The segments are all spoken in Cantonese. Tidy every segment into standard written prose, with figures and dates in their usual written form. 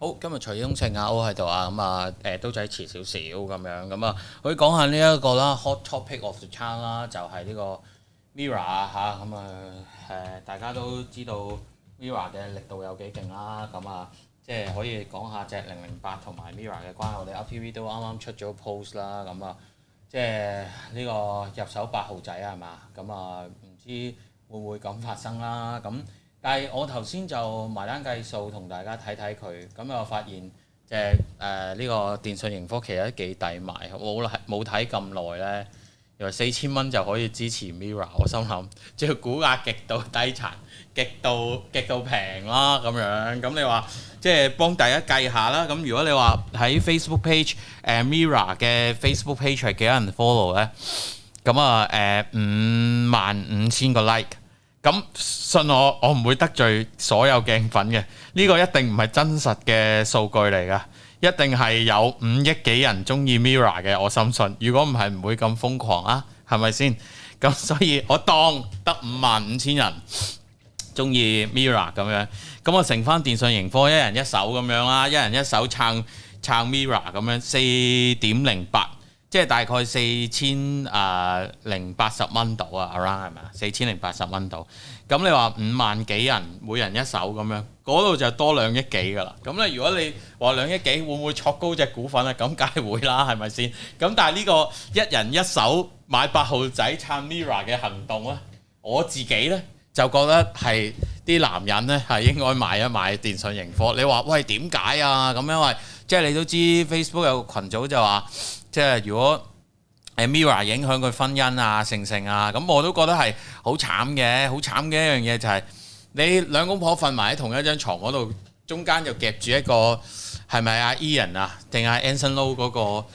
好，今日徐雍盛阿 O 喺度啊，都仔遲少少咁樣，可以講下呢一個啦，hot topic of the town 啦，就係呢個 Mirror 嚇，大家都知道 Mirror 嘅力度有幾勁啦，即係可以講下隻008同埋 Mirror 嘅關係。我哋 UpTV 都啱啱出咗 post 啦，即係呢個入手8號仔係嘛？唔知會唔會咁發生啦？但係我頭先就埋單計數同大家睇睇佢，我發現呢個電訊盈科其實都幾抵買，冇睇咁耐呢，原來4000蚊就可以支持 Mirror， 我心諗即係股價極度低殘，極度平啦咁樣。咁你話即係幫大家計下啦。咁如果你話喺 Facebook page Mirror 嘅 Facebook page 係幾多人 follow 呢？55000個 like。咁信我唔會得罪所有鏡粉嘅，呢個一定唔係真實嘅數據嚟㗎，一定係有5億幾人中意 Mirror 嘅，我深信。如果唔係唔會咁瘋狂啊，係咪先？咁所以我當得55000人中意 Mirror 咁樣，咁我乘翻電訊盈科一人一手咁樣啦，一人一手撐 Mirror 咁樣4.08。即係大概4080蚊度啊 ，around 係咪啊？4080蚊度。咁你話5萬幾人每人一手咁樣，嗰度就多2億幾㗎啦。咁咧，如果你話2億幾會唔會戳高隻股份啊？咁梗係會啦，係咪先？咁但係呢個一人一手買8號仔撐 Mirror 嘅行動咧，我自己咧就覺得係啲男人咧係應該買一買電訊盈科。你話喂點解啊？咁因為即係你都知 Facebook 有個群組就話。即係如果Mirror 影響佢婚姻啊、成啊，咁我都覺得係好慘嘅。好慘嘅一樣嘢就係你兩公婆瞓埋喺同一張床嗰度，中間就夾住一個係咪啊 Ian 啊，定係 Anson Lo 嗰個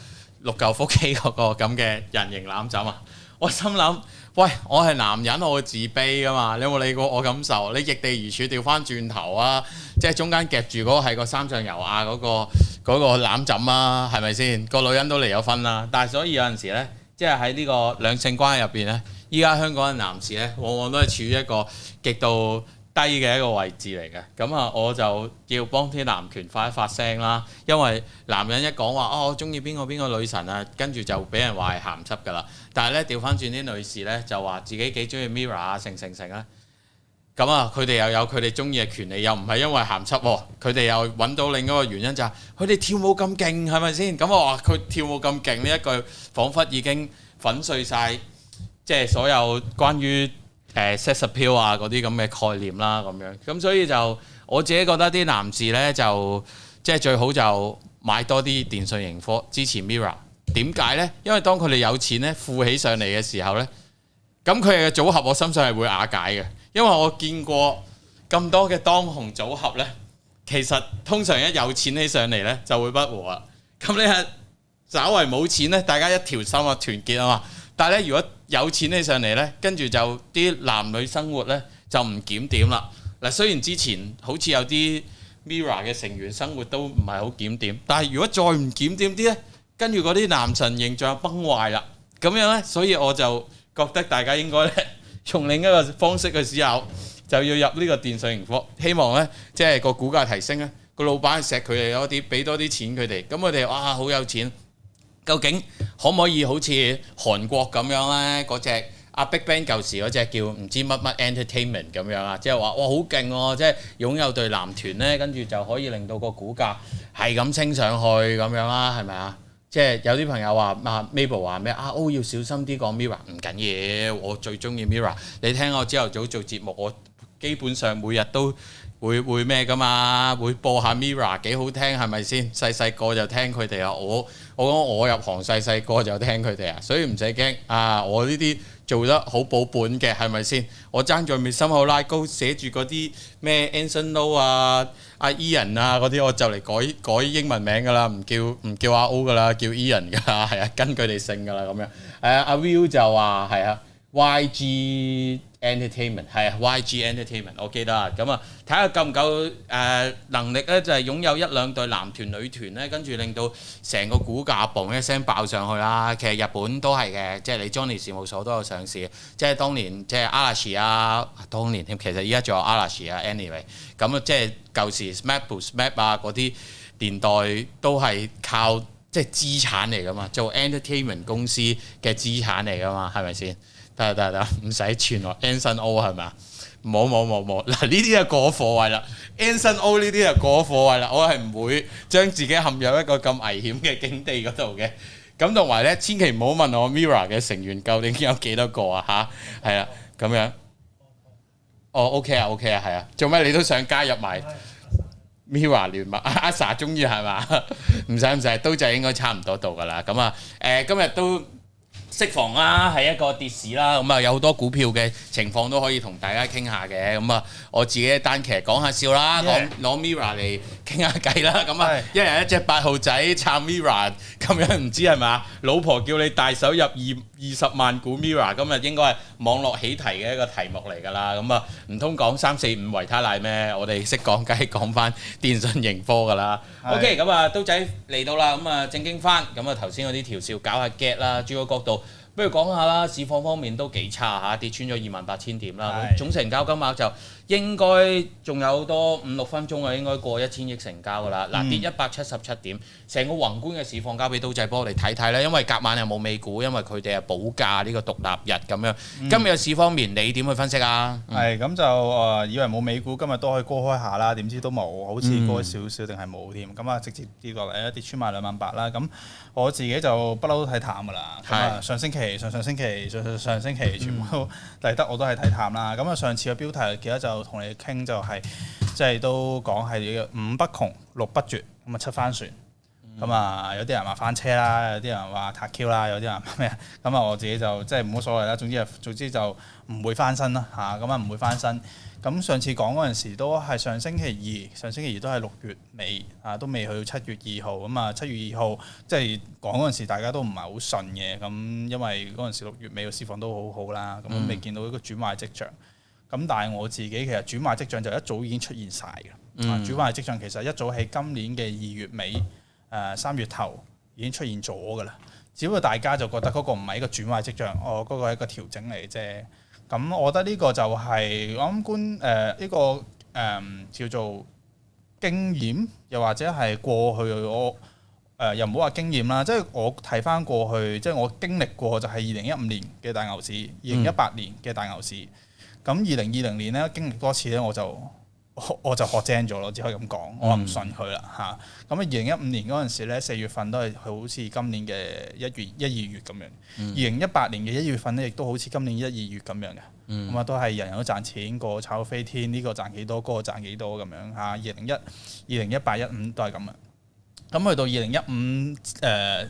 六嚿腹肌嗰個咁嘅人形攬枕啊？我心諗，喂，我係男人，我會自卑噶嘛？你有冇理過我感受？你逆地而處調翻轉頭啊！即係中間夾住嗰個係個三上悠亞嗰個攬枕啊，係咪先？個女人都離咗婚啦，但係所以有陣時呢，即係喺呢個兩性關係入邊呢，依家香港嘅男士呢，往往都係處於一個極度低嘅一個位置嚟嘅。我就要幫啲男權發一發聲啦，因為男人一講話我中意邊個女神啊，跟住就俾人話係鹹濕㗎啦。但係呢，調翻轉啲女士呢，就話自己幾中意 Mirror 啊，成啊。佢哋又有佢哋中意嘅權利，又唔係因為鹹濕喎，佢哋又揾到另一個原因就係佢哋跳舞咁勁，係咪先？咁我話佢跳舞咁勁呢一句，彷彿已經粉碎晒，即係所有關於sex appeal 啊嗰啲咁嘅概念啦，咁樣。咁所以就我自己覺得啲男士呢，就即係最好就買多啲電訊盈科支持 Mirror。點解呢？因為當佢哋有錢呢，富起上嚟嘅時候呢，咁佢哋嘅組合我深信係會瓦解嘅。因為我見過咁多嘅當紅組合呢，其實通常一有錢起上嚟呢就會不和啦。咁你係稍為冇錢呢，大家一條心啊，團結啊嘛。但係咧，如果有錢起上嚟呢，跟住就啲男女生活呢就唔檢點啦。嗱，雖然之前好似有啲 Mirror 嘅成員生活都唔係好檢點，但係如果再唔檢點啲呢，跟住嗰啲男神形象崩壞啦。咁樣呢，所以我就覺得大家應該呢，從另一個方式去思考，就要入呢個電訊盈科，希望呢，即係個股價提升咧，個老闆錫佢哋多啲，俾多啲錢佢哋，咁佢哋哇好有錢，究竟可唔可以好似韓國咁樣呢？嗰隻阿 BigBang 舊時嗰隻叫唔知乜乜 Entertainment 咁樣啊，即係話哇好勁喎，即係擁有隊男團呢，跟住就可以令到個股價係咁升上去咁樣啦，係咪啊？即係有啲朋友話Mabel 話咩要小心啲講 Mirror， 唔緊要，我最中意 Mirror。你聽我朝頭早做節目，我基本上每日都會咩㗎嘛，會播下 Mirror 幾好聽係咪先？細個就聽佢哋啊，我講我入行細個就聽佢哋啊，所以唔使驚啊！我呢啲做得好保本嘅係咪先？我爭在未心口拉高，寫住嗰啲咩 Anson Lo 啊、阿 Ian 啊嗰啲，我就嚟改英文名㗎啦，唔叫阿 O 㗎啦，叫 Ian 㗎，係啊，跟佢哋姓㗎啦咁樣。阿 Will 就話係啊， YG Entertainment 係啊 YG Entertainment 我記得啊，咁啊睇下夠唔夠能力咧，就係擁有一兩隊男團女團咧，跟住令到成個股價嘣一聲爆上去啦。其實日本都係嘅，即係你 Johnny 事務所都有上市，即係當年即係嵐啊，當年添，其實依家仲有嵐啊 anyway， 咁啊即係舊時 SMAP 啊嗰啲年代都係靠即係資產嚟噶嘛，做 entertainment 公司嘅資產嚟噶嘛，係咪先？得，唔使串喎 Anson O 係咪啊？冇，嗱呢啲就過火位啦 Anson O 呢啲就過火位啦，我係唔會將自己陷入一個咁危險嘅境地嗰度嘅。咁同埋咧，千祈唔好問我 Mirror 嘅成員究竟有幾多個啊吓，係啊，咁樣。哦 OK 啊，係啊，做咩你都想加入埋 Mirror 聯盟？阿 Sa 終於係嘛？唔使，都就應該差唔多到㗎啦。咁啊今日都適逢啦，係一個跌市啦，咁啊有好多股票嘅情況都可以同大家傾下嘅，咁啊我自己單期講下笑啦，攞 Mirror 嚟傾下偈啦，咁啊一人一隻8號仔撐 Mirror，咁樣唔知係咪？老婆叫你大手入20萬股 Mirror，今日應該係網絡起題嘅一個題目嚟㗎啦，咁啊唔通講345維他奶咩？我哋識講梗係講翻電訊盈科㗎啦。OK， 咁啊刀仔嚟到啦，咁啊正經翻，咁啊頭先嗰啲調笑搞下 get 啦，轉個角度。不如講下啦，市況方面都幾差嚇，跌穿咗28,000點啦。總成交金額就應該仲有多5-6分鐘啊，應該過1000億成交㗎啦。嗱，跌177點，成個宏觀嘅市況交俾刀仔幫我哋睇睇啦。因為隔晚又冇美股，因為佢哋係補假呢個獨立日咁樣。今日嘅市方面，你點去分析啊？係咁就以為冇美股，今日都可以高開下啦，點知都冇，好似高少少定係冇添。咁啊，直接跌落嚟跌穿埋28000啦。咁我自己就不嬲都睇淡㗎啦。咁啊，上星期、上星期全部都嚟得，我都係睇淡啦。咁啊，上次嘅標題記得就同你傾就係即係都講係5不窮6不絕，咁啊7翻船。咁啊，有啲人話翻車啦，有啲人話撻 Q 啦，有啲人咩？咁啊，我自己就即係冇乜所謂啦。總之就唔會翻身啦嚇，咁啊唔會翻身。咁上次講嗰陣時都係上星期二都係6月尾啊，都未去到7月2號。咁啊7月2號即係講嗰陣時，大家都唔係好順嘅。咁因為嗰陣時6月尾嘅市況都好好啦，咁未見到一個轉壞跡象。咁但係我自己其實轉壞跡象就一早已經出現晒嘅。轉壞跡象其實一早喺今年嘅2月尾。3月頭已經出現咗㗎啦，只不過大家就覺得嗰個唔係一個轉壞跡象，嗰個係一個調整嚟啫。咁我覺得呢個就係我諗呢個叫做經驗，又或者係過去我又唔好話經驗啦，即係我睇翻過去，即係我經歷過就係2015年嘅大牛市，2018年嘅大牛市。咁2020年咧經歷多次咧，我就學精咗咯，只可以咁講，我唔信佢啦嚇。咁啊2015年嗰陣時咧，4月份都係好似今年嘅1月、1、2月咁樣。2018年嘅1月份咧，亦都好似今年1、2月咁樣嘅。咁啊都係人人都賺錢，個炒到飛天，呢個賺幾多，嗰個賺幾多咁樣嚇。2018、15都係咁啊。咁去到2015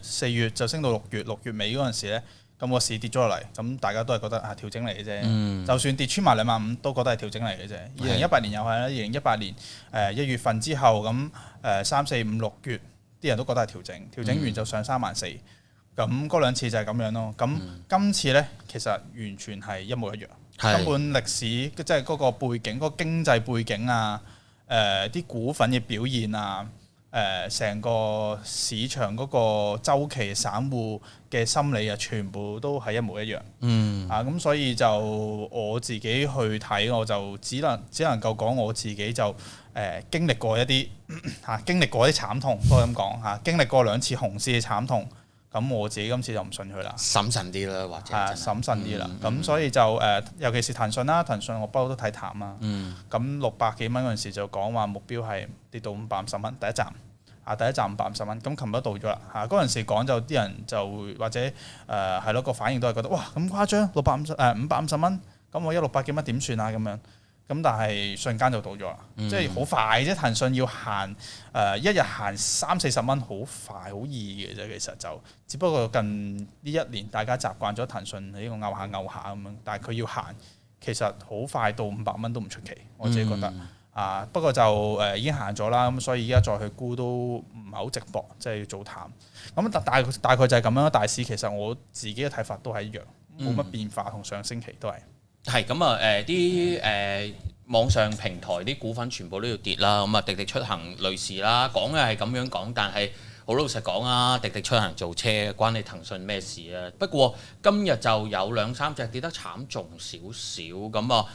4月就升到6月尾嗰陣時咧。咁個市跌咗落嚟，咁大家都係覺得調整嚟嘅啫。就算跌穿埋25000，都覺得係調整嚟嘅啫。2018年又係啦，2018年1月份之後咁3、4、5、6月，啲人都覺得係調整完就上34000。咁嗰兩次就係咁樣咯。咁今次呢，其實完全係一模一樣。根本歷史即係嗰個背景、嗰個經濟背景啊，啲股份嘅表現啊。成個市場嗰個週期散戶嘅心理啊，全部都係一模一樣。咁所以就我自己去睇，我就只能夠講我自己就經歷過一啲經歷過啲慘痛，都係咁講嚇。經歷過2次熊市嘅慘痛，咁我自己今次就唔信佢啦。審慎啲啦，或者審慎啲啦。咁所以就尤其是騰訊啦，騰訊我不嬲都睇淡啊。咁600幾蚊嗰陣時就講話目標係跌到550蚊第一站。第一站550蚊，咁琴日到咗啦嚇。嗰陣時講就啲人就會或者係咯個反應都係覺得哇咁誇張550蚊，咁我600幾蚊點算啊咁樣？咁但係瞬間就到咗啦，即係好快啫。騰訊要行一日行30-40蚊，好快好易嘅啫。其實就只不過近呢1年大家習慣咗騰訊呢個牛下咁樣，但係佢要行其實好快到500蚊都唔出奇，我自己覺得。不過就已經行咗啦，咁所以依家再去估都唔係好值博，即係要做淡。咁大概就係咁樣。大市其實我自己嘅睇法都係一樣，冇乜變化，同上星期都係。係咁啊！網上平台啲股份全部都要跌啦。咁啊，滴滴出行類似啦，講嘅係咁樣講，但係好老實講啊，滴滴出行做車關你騰訊咩事啊？不過今日就有2-3隻跌得慘重少少咁啊。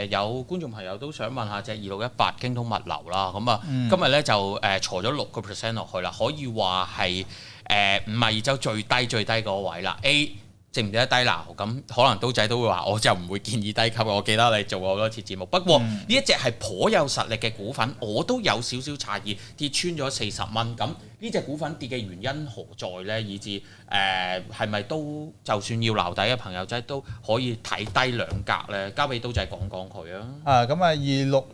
有觀眾朋友都想問下隻2618京東物流啦。咁啊，今日咧就挫咗6% 落去啦，可以話係52周最低嗰個位啦。值唔值得低撈？咁可能刀仔都會話，我就唔會建議低級。我記得你做過好多次節目。不過呢一隻係頗有實力嘅股份，我都有少少詫異，跌穿咗40蚊。咁呢隻股份跌嘅原因何在呢？以至係咪都就算要撈底嘅朋友仔都可以睇低兩格呢？交俾刀仔講講佢啊。咁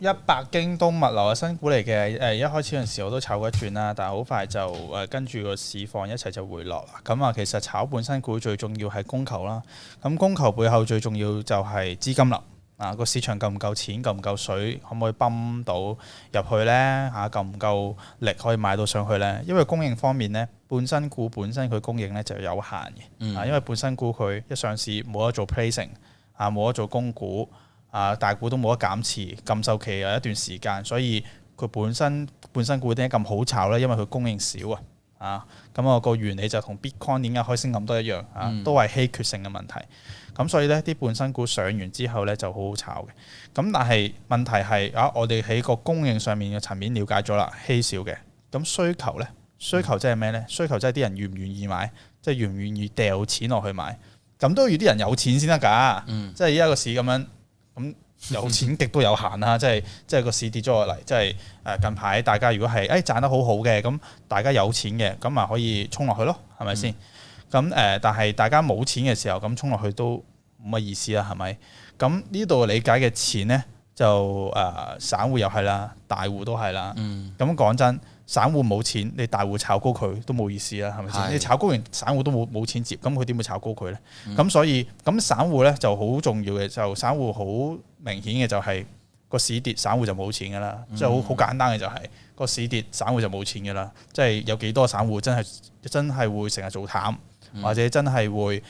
2618京東物流嘅新股嚟嘅。一開始嗰陣時我都炒過一轉啦，但係好快就跟住個市況一齊就回落啦。咁啊，其實炒本身股最重要係供求啦。咁供求背後最重要就係資金流。個市場夠唔夠錢，夠唔夠水，可唔可以泵到入去呢？夠唔夠力可以買到上去呢？因為供應方面呢，半新股本身佢供應呢就有限嘅。因為半新股佢一上市冇得做 placing，冇得做供股，大股都冇得減持，禁售期有一段時間，所以佢半新股點解咁好炒呢？因為佢供應少啊。咁個原理就同 Bitcoin 點解可以升咁多一樣都係稀缺性嘅問題。咁所以呢啲半新股上完之後呢就好好炒嘅。咁但係問題係我哋喺個供應上面嘅層面了解咗啦，稀少嘅。咁需求呢？需求即係咩呢？需求即係啲人願唔願意買，即係願唔願意掉錢落去買。咁都要啲人有錢先得㗎。即係依家個市咁樣，咁有錢極都有限啦。即係個市跌咗落嚟，即係近排大家如果係賺得好好嘅，咁大家有錢嘅，咁咪可以衝落去咯，係咪先？咁但係大家冇錢嘅時候，咁衝落去都冇乜意思啦，係咪？咁呢度理解嘅錢呢，就散戶又係啦，大戶都係啦。咁講真，散戶冇錢，你大戶炒高佢都冇意思啦，係咪先？你炒高完，散戶都冇錢接，咁佢點會炒高佢呢？咁所以咁散戶呢就好重要嘅，就散戶好明顯嘅就係個市跌，散戶就冇錢㗎啦。即係好簡單嘅就係個市跌，散戶就冇錢㗎啦。即係有幾多散戶真係會成日做淡？或者真係會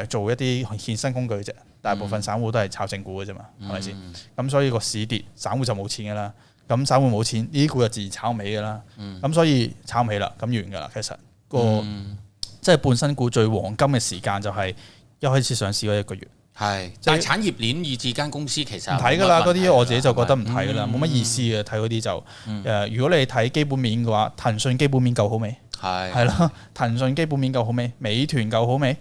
做一啲衍生工具啫，大部分散戶都係炒正股嘅啫嘛，係咪先？咁所以個市跌，散戶就冇錢㗎啦。咁散戶冇錢，呢啲股就自然炒唔起㗎啦。咁所以炒唔起啦，咁完㗎啦。其實即係半新股最黃金嘅時間就係一開始上市嗰1個月。係，但係產業鏈以至間公司其實唔睇㗎啦，嗰啲我自己就覺得唔睇㗎啦，冇乜意思嘅。睇嗰啲就如果你睇基本面嘅話，騰訊基本面夠好未？係咯，騰訊基本面夠好未？美團夠好未？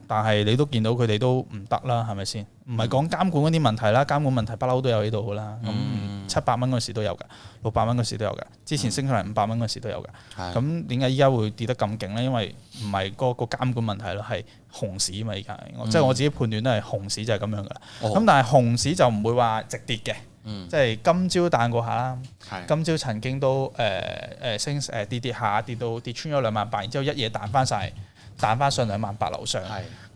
但係你都見到佢哋都唔得啦，係咪先？唔係講監管嗰啲問題啦，監管問題不嬲都有喺度㗎啦。咁700蚊嗰時都有㗎，600蚊嗰時都有㗎，之前升上嚟500蚊嗰時都有㗎。咁點解依家會跌得咁勁呢？因為唔係嗰個監管問題咯，係熊市啊嘛！而家即係我自己判斷都係熊市就係咁樣㗎啦。咁但係熊市就唔會話直跌嘅。即係今朝彈過下啦，今朝曾經都升跌下，跌穿咗28000，然之後一嘢彈翻上28000樓上。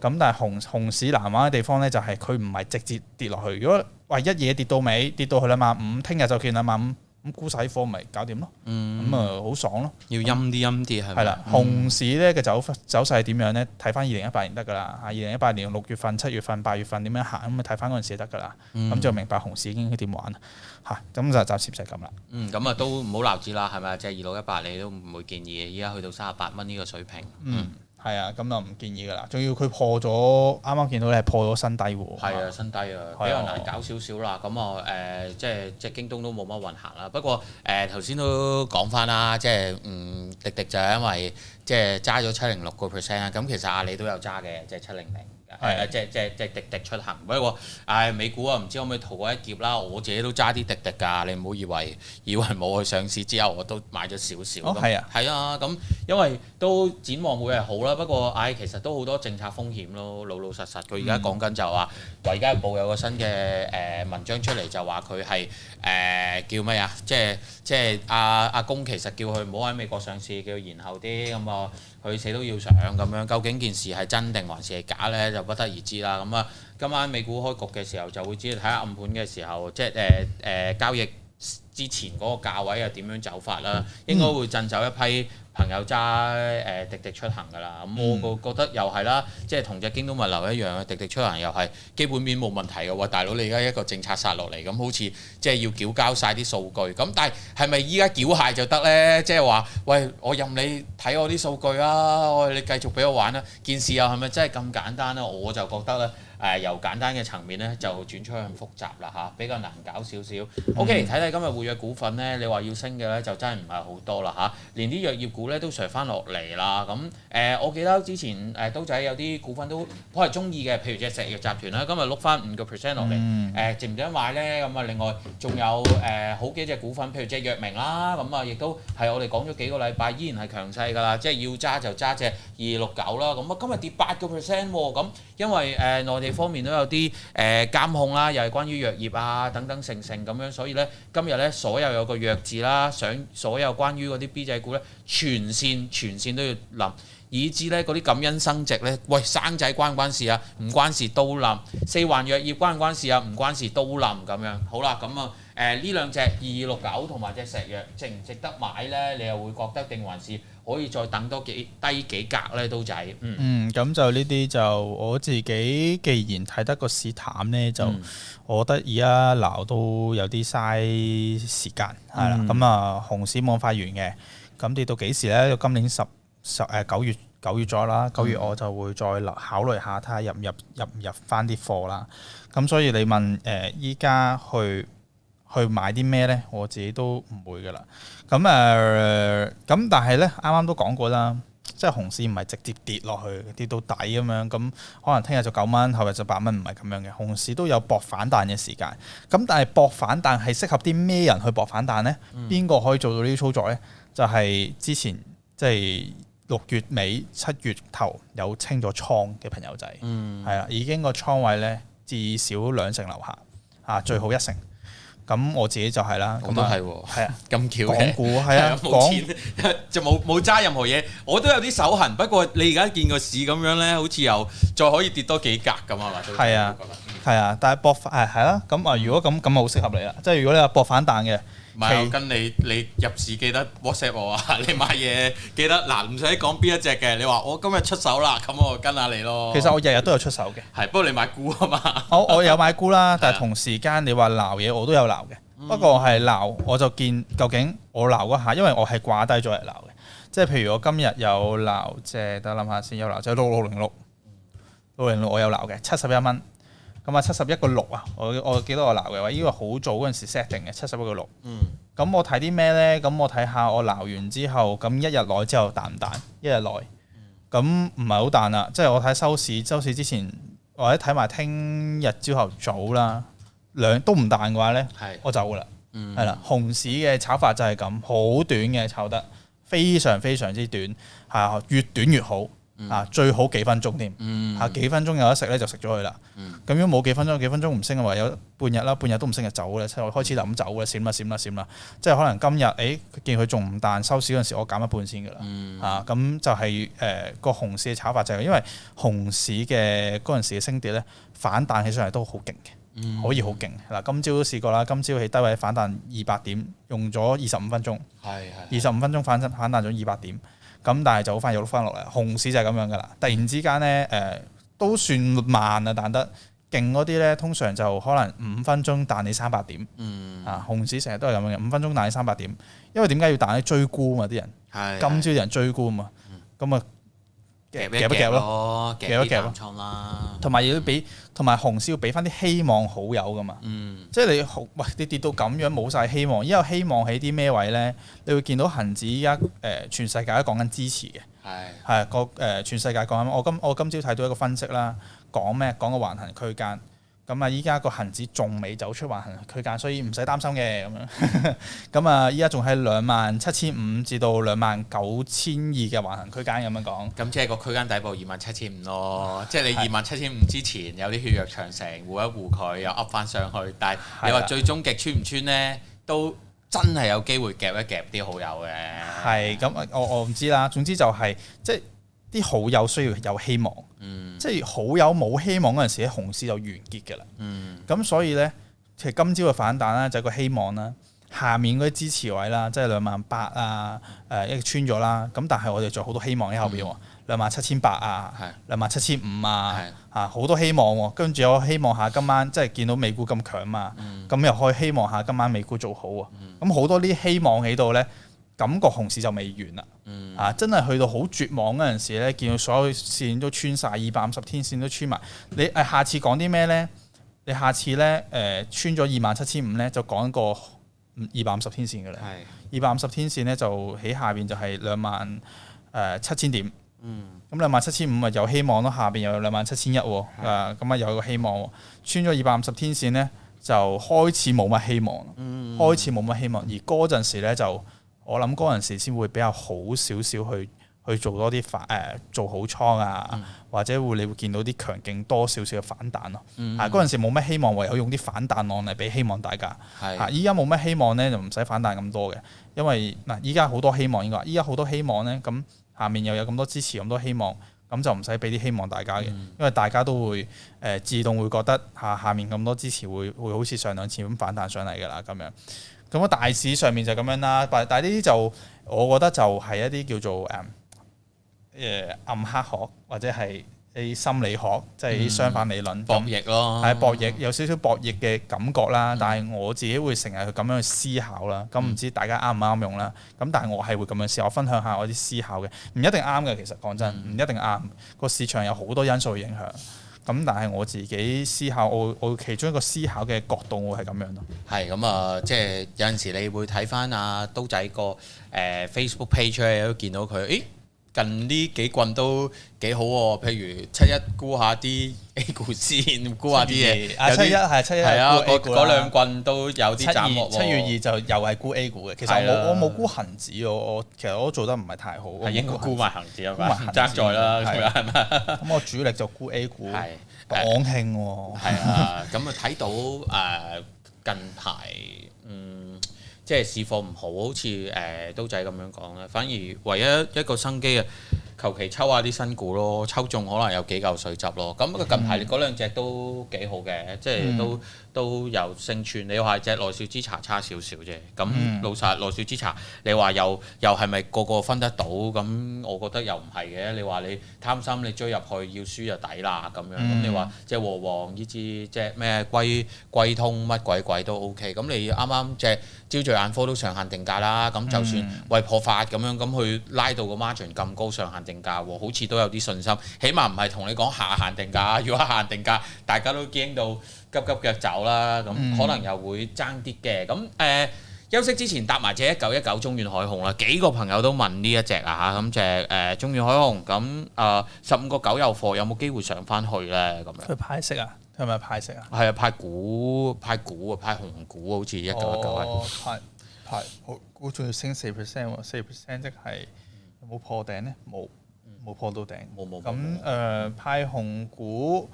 咁但係熊市難玩嘅地方咧，就係佢唔係直接跌落去。如果話一嘢跌到尾，跌到去25000，聽日就見25000，咁沽晒啲貨咪搞掂咯。咁好爽咯。要陰啲係咪？係啦，熊市咧嘅走勢係點樣咧？睇翻2018年得㗎啦。2018年6月份、7月份、8月份點樣行，咁咪睇翻嗰陣時就得㗎啦。咁就明白熊市已經點玩嚇。咁就暫時就係咁啦。咁都唔好鬧字啦，係咪？即係2618你都唔會建議嘅。依家去到38蚊呢個水平。係啊，咁就唔建議㗎啦。仲要佢破咗，啱啱見到你係破咗新低喎。係啊，新低啊，比較難搞少少啦。咁即係京東都冇乜運行啦。不過頭先都講翻啦，即係滴滴就係因為即係揸咗706%啦。咁其實阿里都有揸嘅，即係700。即係滴滴出行。不過美股唔知可唔可以逃過一劫啦？我自己都揸啲滴滴㗎，你唔好以為冇去上市之後我都買咗少少。係啊，咁因為都展望會係好啦。不過其實都好多政策風險咯，老實實。佢而家講緊就話《華爾街日報》有個新嘅文章出嚟，就話佢係叫咩啊？即係阿公其實叫佢唔好喺美國上市，叫佢延後啲咁佢死都要上咁樣。究竟件事係真定還是係假呢？就不得而知啦。咁今晚美股開局嘅時候就會知道，睇下暗盤嘅時候，即係交易之前嗰個價位又點樣走法啦。應該會震走一批朋友揸滴滴出行㗎啦。咁我覺得又係啦，即係同隻京東物流一樣，滴滴出行又係基本面冇問題嘅喎。大佬你而家一個政策殺落嚟，咁好似即係要繳交晒啲數據。咁但係咪依家繳械就得呢？即係話喂，我任你睇我啲數據啊，你繼續俾我玩啦。件事又係咪真係咁簡單呢？我就覺得咧。由簡單嘅層面咧，就轉趨向複雜啦嚇，比較難搞少少。OK，睇睇今日活躍股份咧，你話要升嘅咧，就真係唔係好多啦嚇，連啲藥業股咧都上翻落嚟啦。咁我記得之前刀仔有啲股份都係中意嘅，譬如隻石藥集團啦，今日碌翻5% 落嚟，值唔值得買咧？咁啊，另外仲有好幾隻股份，譬如隻藥明啦，咁啊亦都係我哋講咗幾個禮拜，依然係強勢㗎啦，即係要揸就揸隻2269啦。咁啊，今日跌8% 喎，咁因為內地方面都有啲監控啦，又係關於藥業啊等等成咁樣，所以咧今日咧所有個藥字啦，所有關於嗰啲 B 仔股咧，全線都要冧，以至咧嗰啲感恩生殖咧，喂生仔關唔關事啊？唔關事都冧，四環藥業關唔關事啊？唔關事都冧咁樣。好啦，咁啊呢兩隻2269同埋隻石藥值唔值得買咧？你又會覺得定還是可以再等多低幾格咧？刀仔，咁就呢啲就我自己，既然睇得個市淡咧，就我覺得而家鬧都有啲嘥時間，係啦。咁啊，熊市冇快完嘅，咁跌到幾時咧？今年9月左右啦，9月我就會再考慮下睇下入唔入翻啲貨啦。咁所以你問依家去買啲咩咧？我自己都唔會噶啦。咁但係咧，啱啱都講過啦，即係熊市唔係直接跌落去，跌到底咁樣。咁可能聽日就9蚊，後日就8蚊，唔係咁樣嘅。熊市都有搏反彈嘅時間。咁但係搏反彈係適合啲咩人去搏反彈咧？邊個可以做到呢啲操作咧？就係之前即係6月尾7月頭有清咗倉嘅朋友仔，係啦，已經個倉位咧至少2成樓下，最好1成。咁我自己就係啦，咁都係喎，係啊，咁巧嘅，港股係啊，冇錢就冇揸任何嘢，我都有啲手痕。不過你而家見個市咁樣咧，好似又再可以跌多幾格咁啊嘛，係啊，係啊，但係搏係啦，咁啊，如果咁好適合你啦，即係如果你話搏反彈嘅。唔係，我跟你入市記得 WhatsApp 我啊！你買嘢記得嗱，唔使講邊一隻嘅，你話我今日出手啦，咁我跟下你咯。其實我日日都有出手嘅，係，不過你買股啊嘛。我有買股啦，但係同時間你話鬧嘢我都有鬧嘅，不過係鬧我就見究竟我鬧嗰下，因為我係掛低咗嚟鬧嘅，即係譬如我今日有鬧即等諗下先，有鬧即係6606我有鬧嘅71蚊。咁啊71.6啊，我記得我鬧嘅話，呢個好早嗰陣時 set 定嘅71.6。咁我睇啲咩咧？咁我睇下我鬧完之後，咁1日內之後彈唔彈？一日內，咁唔係好彈啦。即係我睇收市之前，或者睇埋聽日朝頭早啦，都唔彈嘅話咧，我走噶啦。係啦，熊市嘅炒法就係咁，好短嘅炒得，非常非常之短，係越短越好。最好幾分鐘添，幾分鐘有得食咧就食咗佢啦。咁如果冇幾分鐘唔升嘅話，有半日都唔升就走咧，即係我開始諗走嘅，閃啦。即係可能今日見佢仲唔彈，收市嗰陣時我減一半先㗎啦。咁就係個熊市嘅炒法就係因為熊市嘅嗰陣時嘅升跌咧，反彈起上嚟都好勁嘅，可以好勁。嗱，今朝都試過啦，今朝喺低位反彈200點，用咗25分鐘，25分鐘反彈咗200點。咁但係就好快又碌翻落嚟，熊市就係咁樣噶啦。突然之間咧，都算慢啊，彈得勁嗰啲咧，通常就可能5分鐘彈你300點。熊市成日都係咁樣嘅，5分鐘彈你300點。因為點解要彈你追沽啊嘛？啲人今朝啲人追沽啊嘛，咁啊夾一夾咯，夾一夾咯。同埋熊市要俾翻啲希望好友噶嘛。即係你跌到咁樣冇晒希望，依家有希望喺啲咩位咧？你會見到恒指依家全世界都講緊支持嘅，係全世界講緊。我今朝睇到一個分析啦，講咩？講個橫行區間。咁啊，依家個恒指仲未走出橫行區間，所以唔使擔心嘅咁樣。咁啊，依家仲喺27,500至到29,200嘅橫行區間咁樣講。咁即係個區間底部27,500咯，即係你27,500之前有啲血肉長城護一護佢，又噏翻上去。但係你話最終極穿唔穿呢？都真係有機會夾一夾啲好友嘅。係咁，我唔知啦。總之就係即係啲好友需要有希望。即係好友冇希望嗰陣時咧，熊市就完結㗎啦。咁所以咧，其實今朝嘅反彈咧就係個希望啦。下面嗰啲支持位啦，即係28000啊，一穿咗啦。咁但係我哋仲有好多希望喺後邊喎，27800啊，27500啊，好多希望喎。跟住我希望下今晚即係見到美股咁強嘛，咁又可以希望下今晚美股做好喎。咁好多啲希望喺度咧，感覺熊市就未完啦。真係去到好絕望嗰陣時咧，見到所有線都穿晒，250天線都穿埋。你下次講啲咩咧？你下次咧穿咗27500咧，就講一個250天線嘅啦。250天線咧就喺下邊就係27000點。咁27500咪有希望咯，下邊又有27001喎。咁啊有個希望喎。穿咗250天線咧，就開始冇乜希望。開始冇乜希望。而嗰陣時咧就我諗嗰陣時先會比較好少少去做多啲做好倉啊，或者你會見到啲強勁多少少嘅反彈咯。嗰陣時冇乜希望，唯有用啲反彈案嚟俾希望大家。依家冇乜希望咧，就唔使反彈咁多嘅，因為依家好多希望應該話，依家好多希望咧，咁下面又有咁多支持咁多希望，咁就唔使俾啲希望大家嘅，因為大家都會自動會覺得下面咁多支持會好似上兩次咁反彈上嚟㗎啦咁樣。咁個大市上面就咁樣啦，但係呢啲就我覺得就係一啲叫做暗黑學或者係啲心理學，即係啲相反理論博弈咯，係博弈，有少少博弈嘅感覺啦。但係我自己會成日咁樣去思考啦。咁唔知大家啱唔啱用啦？咁但係我係會咁樣思考，我分享下我啲思考嘅，唔一定啱嘅。其實講真，唔一定啱。個市場有好多因素影響。咁但係我自己思考，我其中一個思考嘅角度，我係咁樣咯。係咁啊，即係有陣時你會睇翻阿刀仔個Facebook page 咧，都見到佢，咦近呢幾棍都幾好喎。譬如71沽下啲 A 股先，沽下啲嘢。71係啊，嗰兩棍都有啲斬獲喎。7月2就又係沽 A 股嘅。其實我冇沽恒指，其實我都做得唔係太好。係應該沽埋恒指啊嘛，唔爭在啦，係咪？咁我主力就沽 A 股，港興喎。係啊，咁啊睇到近排即係市況唔好，好似刀仔咁樣講咧，反而唯一一個生機啊，求其抽下啲新股咯，抽中可能有幾嚿水執咯。咁近排嗰兩隻都幾好嘅，即係都有勝算。你話隻內小之茶差少少啫。咁老實內小之茶，你話又係咪個個分得到？咁我覺得又唔係嘅。你話你貪心，你追入去要輸就抵啦咁樣。咁你話即係和黃以至即係咩龜通乜鬼都 OK。咁你啱啱隻招聚眼科都上限定價啦。咁就算為破發咁樣，咁佢拉到個 margin 咁高上限定價喎，好似都有啲信心。起碼唔係同你講下限定價。如果下限定價，大家都驚到急腳走啦。咁可能又會爭啲嘅。咁休息之前搭埋隻1919中遠海控啦。幾個朋友都問呢一隻啊嚇，咁隻中遠海控咁15個9有貨，有冇機會上翻去咧？咁樣佢派息啊？係咪派息啊？係啊，派股啊，派紅股，好似1919係。派股仲要升4%喎，4%即係有冇破頂咧？冇破到頂。冇。咁派紅股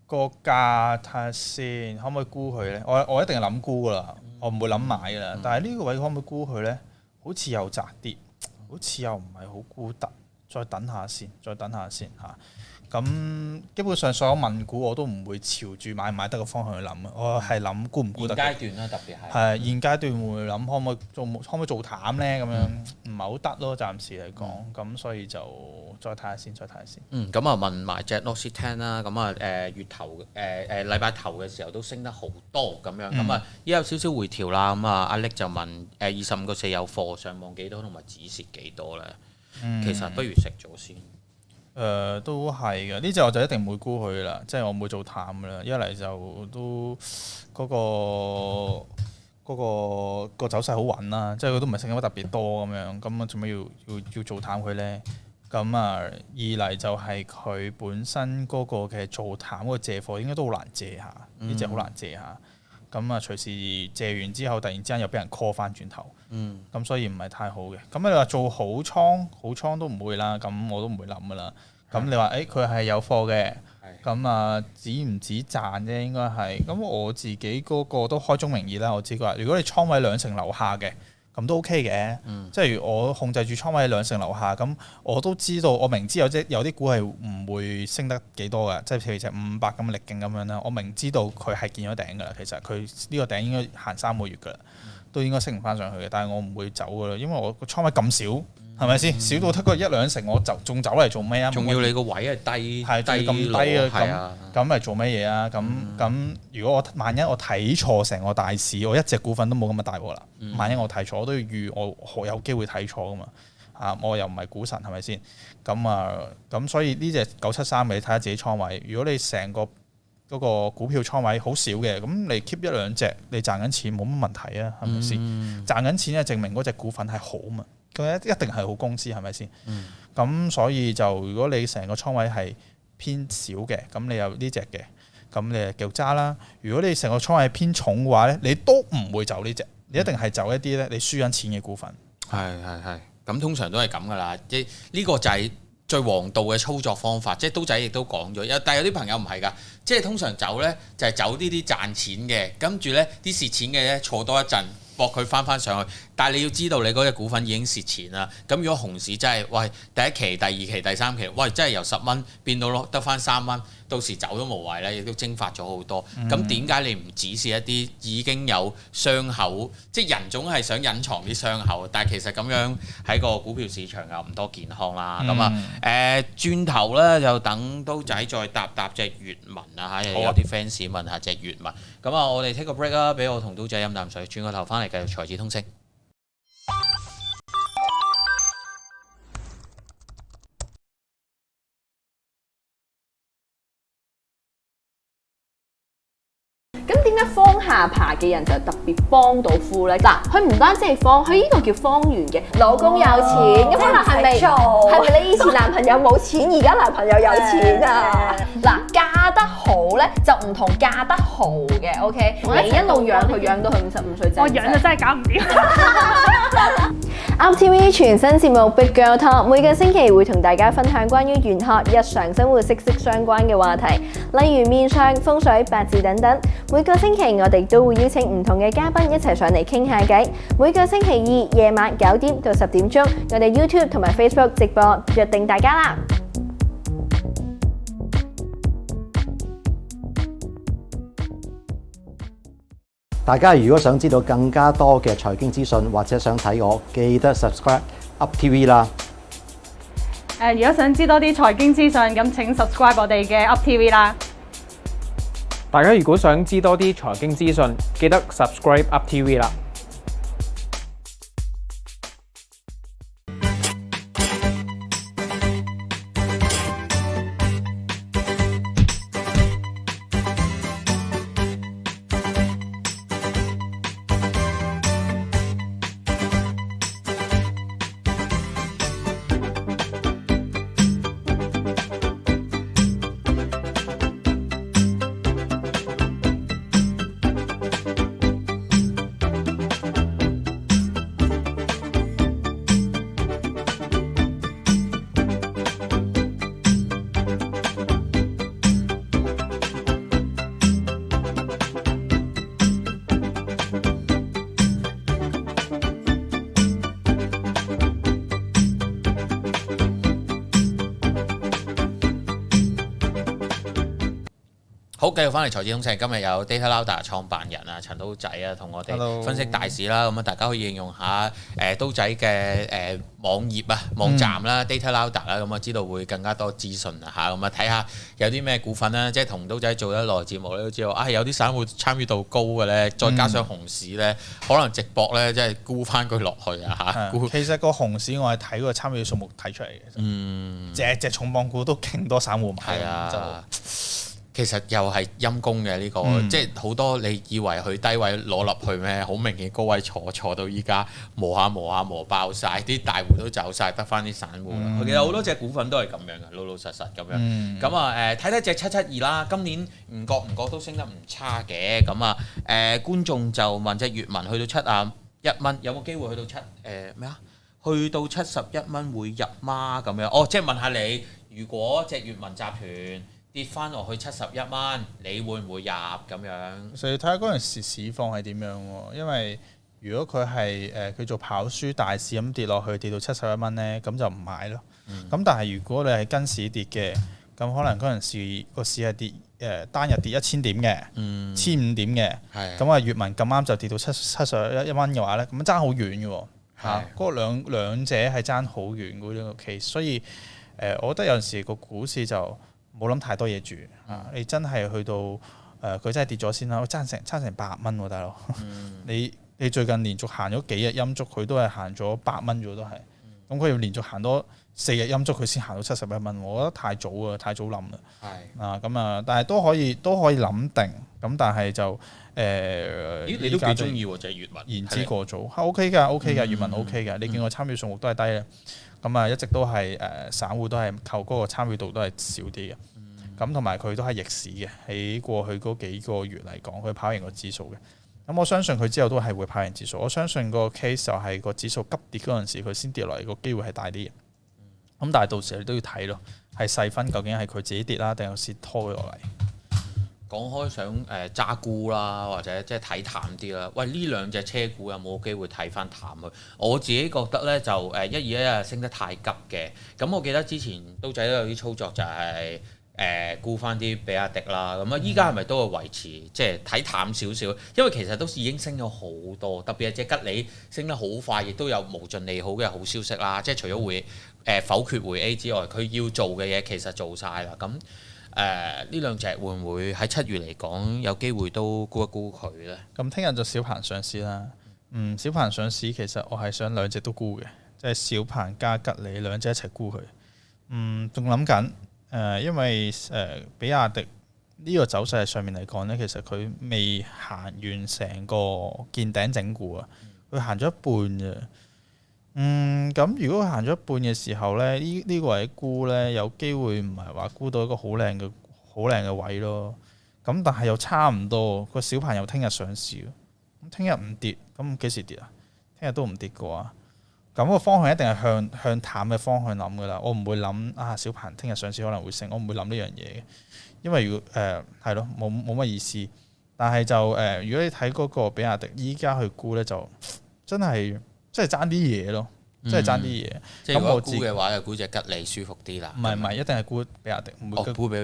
個價睇下先，可唔可以沽佢咧？我一定係諗沽噶啦，我唔會諗買噶啦。但係呢個位可唔可以沽佢咧？好似又窄啲，好似又唔係好沽得，再等下先嚇。咁基本上所有問股我都唔會朝住買唔買得嘅方向去諗，我係諗沽唔沽得。現階段啦，特別係。係現階段會諗可唔可以做淡咧？咁樣唔係好得咯，暫時嚟講。咁所以就再睇下先。咁啊問埋隻 L'Occitane 啦。咁啊月頭禮拜頭嘅時候都升得好多咁樣。咁啊依家有少少回調啦。咁啊阿力就問25個4有貨，上望幾多同埋止蝕幾多咧？其實不如食咗先。都係嘅，呢隻我就一定唔會沽佢啦，即係我唔會做淡㗎啦。一嚟就都嗰個走勢好穩啦，即係佢都唔係升得特別多咁樣，咁啊做咩要做淡佢咧？咁啊二嚟就係佢本身嗰個嘅做淡嗰個借貨應該都好難借下，呢隻好難借下。咁啊隨時借完之後，突然之間又俾人 call 翻轉頭，咁所以唔係太好嘅。咁你話做好倉都唔會啦，咁我都唔會諗噶啦。咁你話佢係有貨嘅，咁啊止唔止賺啫？應該係。咁我自己嗰個都開宗明義啦，我知佢話，如果你倉位2成樓下嘅，咁都 OK 嘅。即係我控制住倉位2成樓下，咁我都知道，我明知有啲股係唔會升得幾多嘅，即係譬如隻500咁力勁咁樣啦，我明知道佢係見咗頂㗎啦。其實佢呢個頂應該行3個月㗎啦，都應該升唔翻上去嘅。但係我唔會走㗎啦，因為我個倉位咁少。係咪先？少到得個1-2成，我就仲走嚟做咩啊？仲要你個位係低，係咁低啊！咁咪做乜嘢啊？咁如果萬一我睇錯成個大市，我一隻股份都冇咁嘅大鑊啦。萬一我睇錯，我都要預我有機會睇錯噶嘛。我又唔係股神，係咪先？咁所以呢隻973你睇下自己倉位。如果你成個嗰個股票倉位好少嘅，咁你 keep 1-2隻，你賺緊錢冇乜問題啊？係咪先？賺緊錢就證明嗰隻股份係好嘛。佢一定係好公司，係咪先？咁所以就如果你成個倉位係偏少嘅，咁你有呢隻嘅，咁你就繼續揸啦。如果你成個倉位係偏重嘅話咧，你都唔會走呢隻，你一定係走一啲咧你輸緊錢嘅股份。係，咁通常都係咁噶啦，即係呢個就係最王道嘅操作方法。即係刀仔亦都講咗，但係有啲朋友唔係㗎，即係通常走咧就係走呢啲賺錢嘅，跟住咧啲蝕錢嘅咧坐多一陣。搏佢翻上去，但係你要知道你嗰隻股份已經蝕錢啦。咁如果熊市真係，喂第一期、第二期、第三期，喂真係由10蚊變到得翻3蚊，到時走都無謂咧，亦都蒸發咗好多。咁點解你唔指示一啲已經有傷口？即係人總係想隱藏啲傷口，但係其實咁樣喺個股票市場又唔多健康啦。咁轉頭咧就等刀仔再答隻粵文啊嚇，有啲 fans 問下隻粵文。咁我哋 take 個 break 啦，俾我同刀仔飲啖水，轉個頭翻嚟繼續財智通勝。咁點解方下爬嘅人就特別幫到夫咧？嗱，佢唔單止係方，佢呢個叫方圓嘅，老公有錢，咁可能係咪你以前男朋友冇錢，而家男朋友有錢啊？嗱，嫁得好咧就唔同嫁得豪嘅 ，OK？你一路養佢養到佢55歲正，我養就真係搞唔掂。UpTV 全新節目 Big Girl Talk 每個星期會同大家分享關於玄學、日常生活息息相關嘅話題，例如面相、風水、八字等等。每個星期我哋都會邀請唔同嘅嘉賓一齊上嚟傾下偈。每個星期二夜晚9點到10點鐘，我哋 YouTube 同埋 Facebook 直播，約定大家啦！大家如果想知道更加多嘅財經資訊，或者想睇我，記得 subscribe UpTV 啦。如果想知多啲財經資訊，咁請 subscribe 我哋嘅 UpTV 啦。大家如果想知多啲財經資訊，記得 subscribe UpTV 啦。好，繼續翻嚟財智通勝，今日有 Data Louder 創辦人啊陳刀仔啊，同我哋分析大市啦。咁啊，大家可以應用下刀仔嘅網頁啊、網站啦、Data Louder 啦，咁啊知道會更加多資訊啊嚇。咁啊睇下有啲咩股份啦，即係同刀仔做得耐節目咧，都知道有啲散戶參與度高嘅咧，再加上熊市咧，可能直播咧即係沽翻佢落去啊嚇。其實個熊市我係睇個參與數目睇出嚟嘅，隻重磅股都勁多散戶買。係啊。其實又係陰公嘅呢個，即係好多你以為佢低位攞落去咩？好明顯高位坐到依家磨下磨爆晒，啲大戶都走晒，得翻啲散戶啦。其實好多隻股份都係咁樣嘅，老老實實咁樣。咁睇睇隻772啦，今年唔覺都升得唔差嘅。咁觀眾就問隻粵文去到71蚊，有冇機會去到去到71蚊會入嗎？咁樣即係問下你，如果隻粵文集團跌翻落去71蚊，你會唔會入咁樣？所以睇下嗰陣時市況係點樣喎，因為如果佢係佢做跑輸大市咁跌落去，跌到71蚊咧，咁就唔買咯。咁但係如果你係跟市跌嘅，咁可能嗰陣時個市係跌單日跌1000點嘅，1500點嘅，咁啊粵文咁啱就跌到71蚊嘅話咧，咁爭好遠嘅喎。嗰兩者係爭好遠嘅呢個 case，所以我覺得有陣時個股市就冇諗太多嘢住你真係去到佢真係跌咗先啦，爭成8蚊喎，大佬。你最近連續行咗幾日陰燭，佢都係行咗8蚊咗都係。咁佢要連續行多4日陰燭，佢先行到71蚊，我覺得太早啊，太早冧啦。咁啊，但係都可以諗定，咁但係就你都幾中意喎，就係粵文言之過早，OK 㗎粵文 OK 㗎。你見我參與數目都係低咧，咁啊一直都係散戶都係靠嗰個參與度都係少啲嘅。咁同埋佢都係逆市嘅，喺過去嗰幾個月嚟講，佢跑贏個指數嘅。咁我相信佢之後都係會跑贏指數。我相信個 case 就係個指數急跌嗰陣時，佢先跌落嚟個機會係大啲嘅。咁但係到時你都要睇咯，係細分究竟係佢自己跌啦，定係先拖佢落嚟。講開想揸沽啦，或者即係睇淡啲啦。喂，呢兩隻車股有冇機會睇翻淡佢？我自己覺得咧就121升得太急嘅。咁我記得之前刀仔都有啲操作就係沽翻啲比亞迪啦。咁啊，依家係咪都會維持即係睇淡少少？因為其實都已經升咗好多，特別係隻吉利升得好快，亦都有無盡利好嘅好消息啦。即係除咗會否決回 A 之外，佢要做嘅嘢其實做晒啦。咁呢兩隻會唔會喺7月嚟講有機會都沽一沽佢呢？咁聽日就小鵬上市啦。小鵬上市其實我係想兩隻都沽嘅，即係小鵬加吉利兩隻一齊沽佢。仲諗緊因為比亞迪呢個走勢上面嚟講呢，其實佢未行完成個見頂整固啊，佢行咗一半啫。咁如果佢行咗一半嘅時候呢，呢個位沽呢，有機會唔係話沽到一個好靚嘅位咯。咁但係又差唔多，個小鵬又聽日上市，咁聽日唔跌，咁幾時跌啊？聽日都唔跌嘅話，咁個方向一定係向淡嘅方向諗噶啦。我唔會諗小鵬聽日上市可能會升，我唔會諗呢樣嘢嘅，因為如果係咯冇乜意思。但係就如果你睇嗰個比亞迪依家去沽呢，就真係爭啲嘢咯，真係爭啲嘢。即係如果沽嘅話，就沽隻吉利舒服啲啦。唔係，一定係沽比亞迪，唔會沽比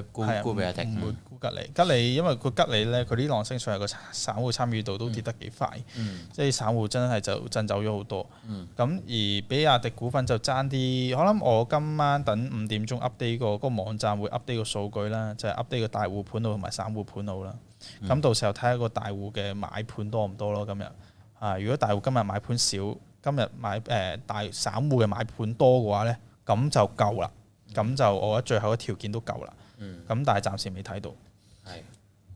亞迪，唔會沽吉利。吉利因為個吉利咧，佢呢浪升上嚟個散戶參與度都跌得幾快，即係散戶真係就震走咗好多。咁而比亞迪股份就爭啲，可能我今晚等5點鐘 update 個網站會 update 個數據啦，就係 update 個大戶盤路同埋散戶盤路啦。咁到時候睇下個大戶嘅買盤多唔多咯。今日如果大戶今日買盤少，今日買大散戶嘅買盤多嘅話呢，咁就夠啦。咁就我覺得最後嘅條件都夠啦。咁但係暫時未睇到。係。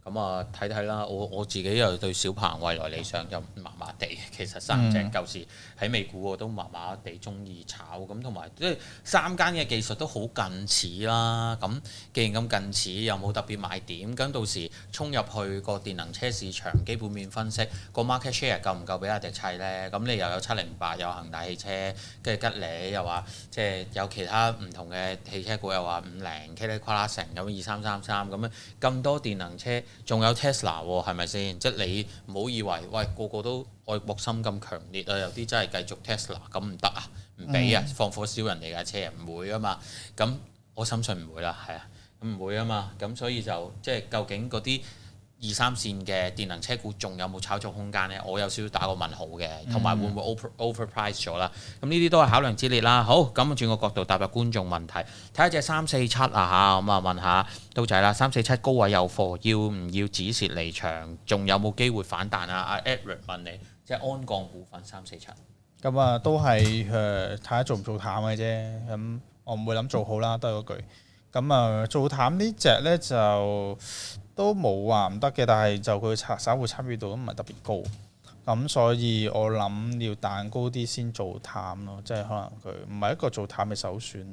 咁啊睇睇啦，我自己又對小鵬未來理想又麻麻地，其實三隻舊時喺美股我都麻麻地中意炒，咁同埋即係三間嘅技術都好近似啦。咁既然咁近似，又冇特別賣點，咁到時衝入去個電能車市場，基本面分析個 market share 夠唔夠比亞迪砌呢？咁你又有708，有恒大汽車，跟住吉利又話即係有其他唔同嘅汽車股又話50，噼里啪啦成咁2333咁樣咁多電能車。仲有 Tesla 喎，係咪先？即係你唔好以為，喂個個都愛國心咁強烈啊！有啲真係繼續 Tesla 咁唔得啊，唔俾啊，放火燒人哋架車唔會啊嘛。咁我深信唔會啦，係啊，咁唔會啊嘛。咁所以就即係究竟嗰啲2、3線嘅電能車股仲有冇炒作空間呢？我有少少打個問號嘅，同埋會唔會 overprice 咗啦？咁呢啲都係考量之列啦。好，咁轉個角度踏入觀眾問題，睇下隻347啊嚇，咁啊問下刀仔啦，347高位有貨，要唔要止蝕離場？仲有冇機會反彈啊？阿 Edward 問你，即係安鋼股份347。咁啊，都係睇下做唔做淡嘅啫。咁我唔會諗做好啦，都係嗰句。咁啊，做淡呢隻呢，就都冇話唔得嘅，但係就佢散戶參與度都唔係特別高。咁所以我諗要彈高啲先做淡咯，即係可能佢唔係一個做淡嘅首選。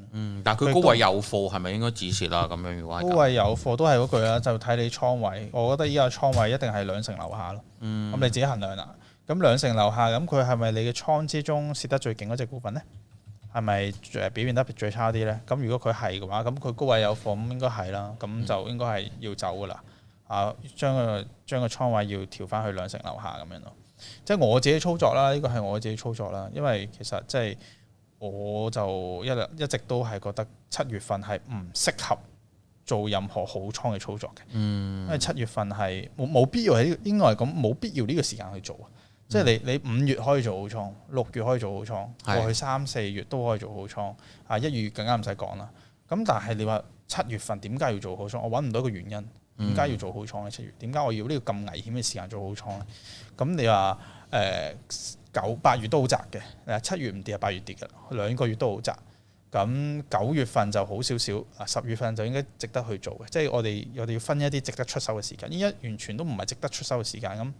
但係佢高位有貨係咪應該止蝕啦？咁樣如果高位有貨都係嗰句啦，就睇你倉位。我覺得依家倉位一定係2成樓下咯。咁你自己衡量啦。咁2成樓下，咁佢係咪你嘅倉之中蝕得最勁嗰隻股份呢？係咪表現得最差啲呢？咁如果佢係嘅話，咁佢高位有貨，咁應該係啦。咁就應該係要走噶啦。將個倉位要調翻去2成樓下咁樣咯。即係我自己操作啦，呢個係我自己操作啦，因為其實即係我就一直都係覺得7月份係唔適合做任何好倉嘅操作嘅，因為7月份係冇必要喺應該嚟講冇必要呢個時間去做啊。即係你5月可以做好倉，6月可以做好倉，過去3、4月都可以做好倉，1月更加唔使講啦。咁但係你話7月份點解要做好倉？我揾唔到一個原因，點解要做好倉咧？7月點解我要呢個咁危險嘅時間做好倉咧？咁你話8月都好窄嘅，7月唔跌係8月跌嘅，2個月都好窄。咁9月份就好少少，10月份就應該值得去做嘅。即係我哋要分一啲值得出手嘅時間。依家完全都唔係值得出手嘅時間，咁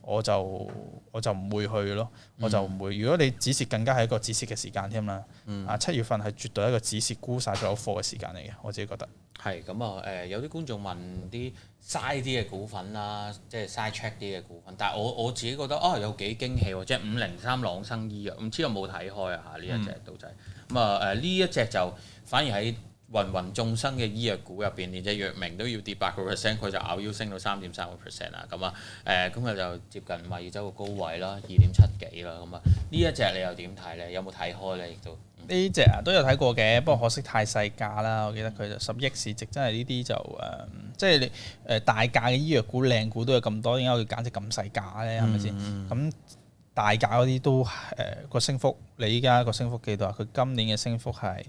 我就唔會去咯。我就唔會。如果你止蝕更加係一個止蝕嘅時間添啦。7月份係絕對一個止蝕沽晒所有貨嘅時間嚟嘅，我自己覺得。係咁啊！有啲觀眾問啲嘥啲嘅股份啦，即係嘥 check 啲嘅股份，但係我自己覺得有幾驚喜喎！即係503朗生醫藥，唔知有冇睇開啊？呢一隻到仔咁呢一隻就反而喺芸芸眾生嘅醫藥股入邊，連隻藥明都要跌8%，佢就咬腰升到3.3%啦。咁咁佢就接近52周嘅高位啦，2.7幾啦。咁呢一隻你又點睇咧？有冇睇開咧？亦都呢隻都有睇過嘅，不過可惜太細價啦。我記得佢就10億市值，真係呢啲就即係你大價嘅醫藥股、靚股都有咁多，點解要揀隻咁細價咧？係咪先？咁大價嗰啲都個升幅，你依家個升幅幾多啊？佢今年嘅升幅係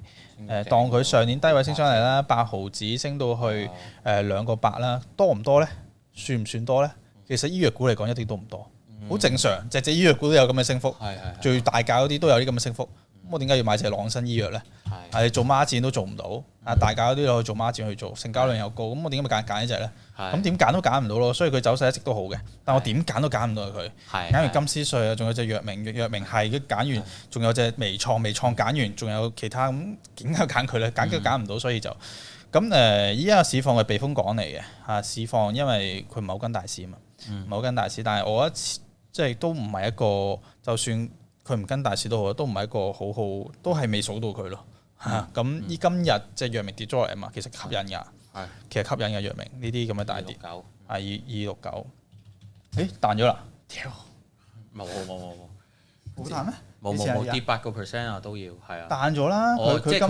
當佢上年低位升上嚟啦，8毫子升到去2個8啦，多唔多咧？算唔算多咧？其實醫藥股嚟講一啲都唔多，好正常，隻醫藥股都有咁嘅升幅，最大價嗰啲都有啲咁嘅升幅。咁我點解要買隻朗生醫藥咧？係做孖展都做唔到，大價嗰啲攞去做孖展去做，成交量又高，咁我點解咪揀呢隻咧？咁點揀都揀唔到咯，所以佢走勢一直都好嘅，但我點揀都揀唔到佢。揀完金斯瑞啊，仲有隻藥明係，揀完仲有隻微創揀完，仲有其他，咁點解揀佢咧？揀都揀唔到，所以就咁依家市況係避風港嚟嘅嚇，市況因為佢唔係好跟大市啊嘛，唔係好跟大市，但係我覺得即係都唔係一個，就算佢唔跟大市都好，都唔係一個好好，都係未數到佢咯嚇。咁今日隻藥明跌咗落嚟嘛，其實吸引㗎，其實吸引嘅藥明呢啲咁嘅大跌，係269，彈咗啦，屌，冇，好彈咩？冇跌8%啊，都要係啊，彈咗啦，佢今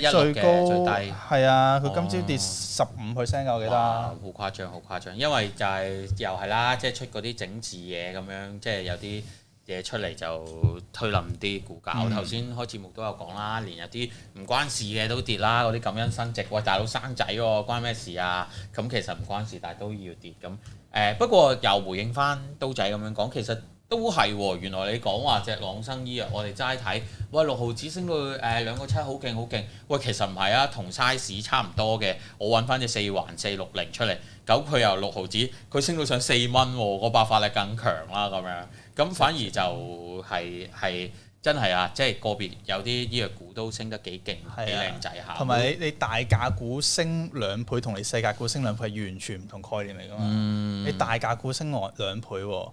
朝最高最低，係啊，佢今朝跌15%㗎，我記得。好誇張，因為就係又係啦，即係出嗰啲整治嘢咁樣，即係有啲嘢出嚟就推冧啲股價。我頭先開節目都有講啦，連有啲唔關事嘅都跌啦，嗰啲感恩生殖，喂大佬生仔喎，關咩事啊？咁其實唔關事，但係都要跌咁。不過又回應翻刀仔咁樣講，其實都係喎。原來你講話隻朗生醫藥，我哋齋睇，喂6毫子升到2個7，好勁。喂，其實唔係啊，同 size 差唔多嘅。我揾翻隻4環460出嚟，咁佢又6毫子，佢升到上4蚊喎，個爆發力更強啦咁樣。咁反而就係真係啊，即係個別有啲醫藥股都升得幾勁，幾靚仔下。同埋你大價股升2倍，同你細價股升2倍係完全唔同概念嚟噶嘛。你大價股升2倍喎，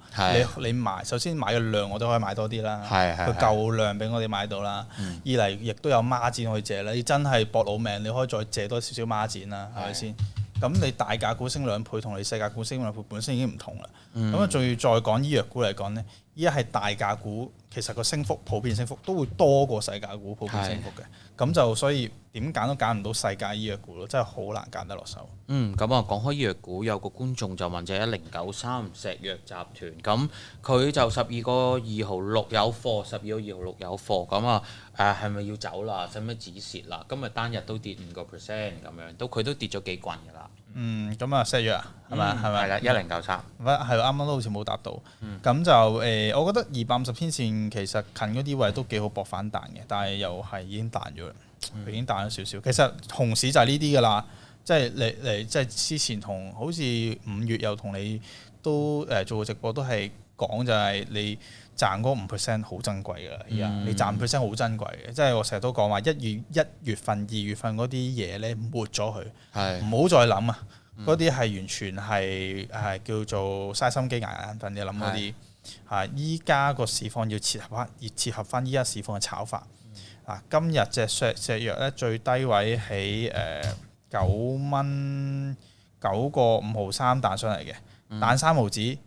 你買首先買嘅量我都可以買多啲啦，佢夠量俾我哋買到啦。二嚟亦都有孖展可以借啦，你真係搏老命，你可以再借多少少孖展啦，係咪先？咁你大價股升2倍，同你細價股升2倍本身已經唔同啦。咁仲要再講醫藥股嚟講呢，依家係大價股，其實個升幅普遍升幅都會多過細價股普遍升幅嘅。咁就所以點揀都揀唔到細價醫藥股咯，真係好難揀得落手。咁講開醫藥股，有個觀眾就問隻1093石藥集團，咁佢就12個2毫6有貨，12個2毫6有貨，咁係咪要走啦？使唔使止蝕啦？今日單日都跌5%咁樣，佢都跌咗幾棍㗎啦。咁石藥係咪？係啦，1093。係啱啱都好似冇答到。咁就我覺得250天線其實近嗰啲位都幾好搏反彈嘅，但係又係已經彈咗啦，已經彈咗少少。其實熊市就係呢啲㗎啦，即係你即係之前同好似5月又同你都做過直播，都係講就係你賺嗰5%好珍貴㗎啦。而家你賺5%好珍貴嘅，即係我成日都講話1月份、2月份嗰啲嘢咧抹咗佢，唔好再諗啊！嗰啲係完全係叫做嘥心機捱眼瞓，你諗嗰啲依家個市況要切合翻依家市況嘅炒法。今日隻石藥咧最低位喺9個5毫3彈上嚟嘅，彈3毫子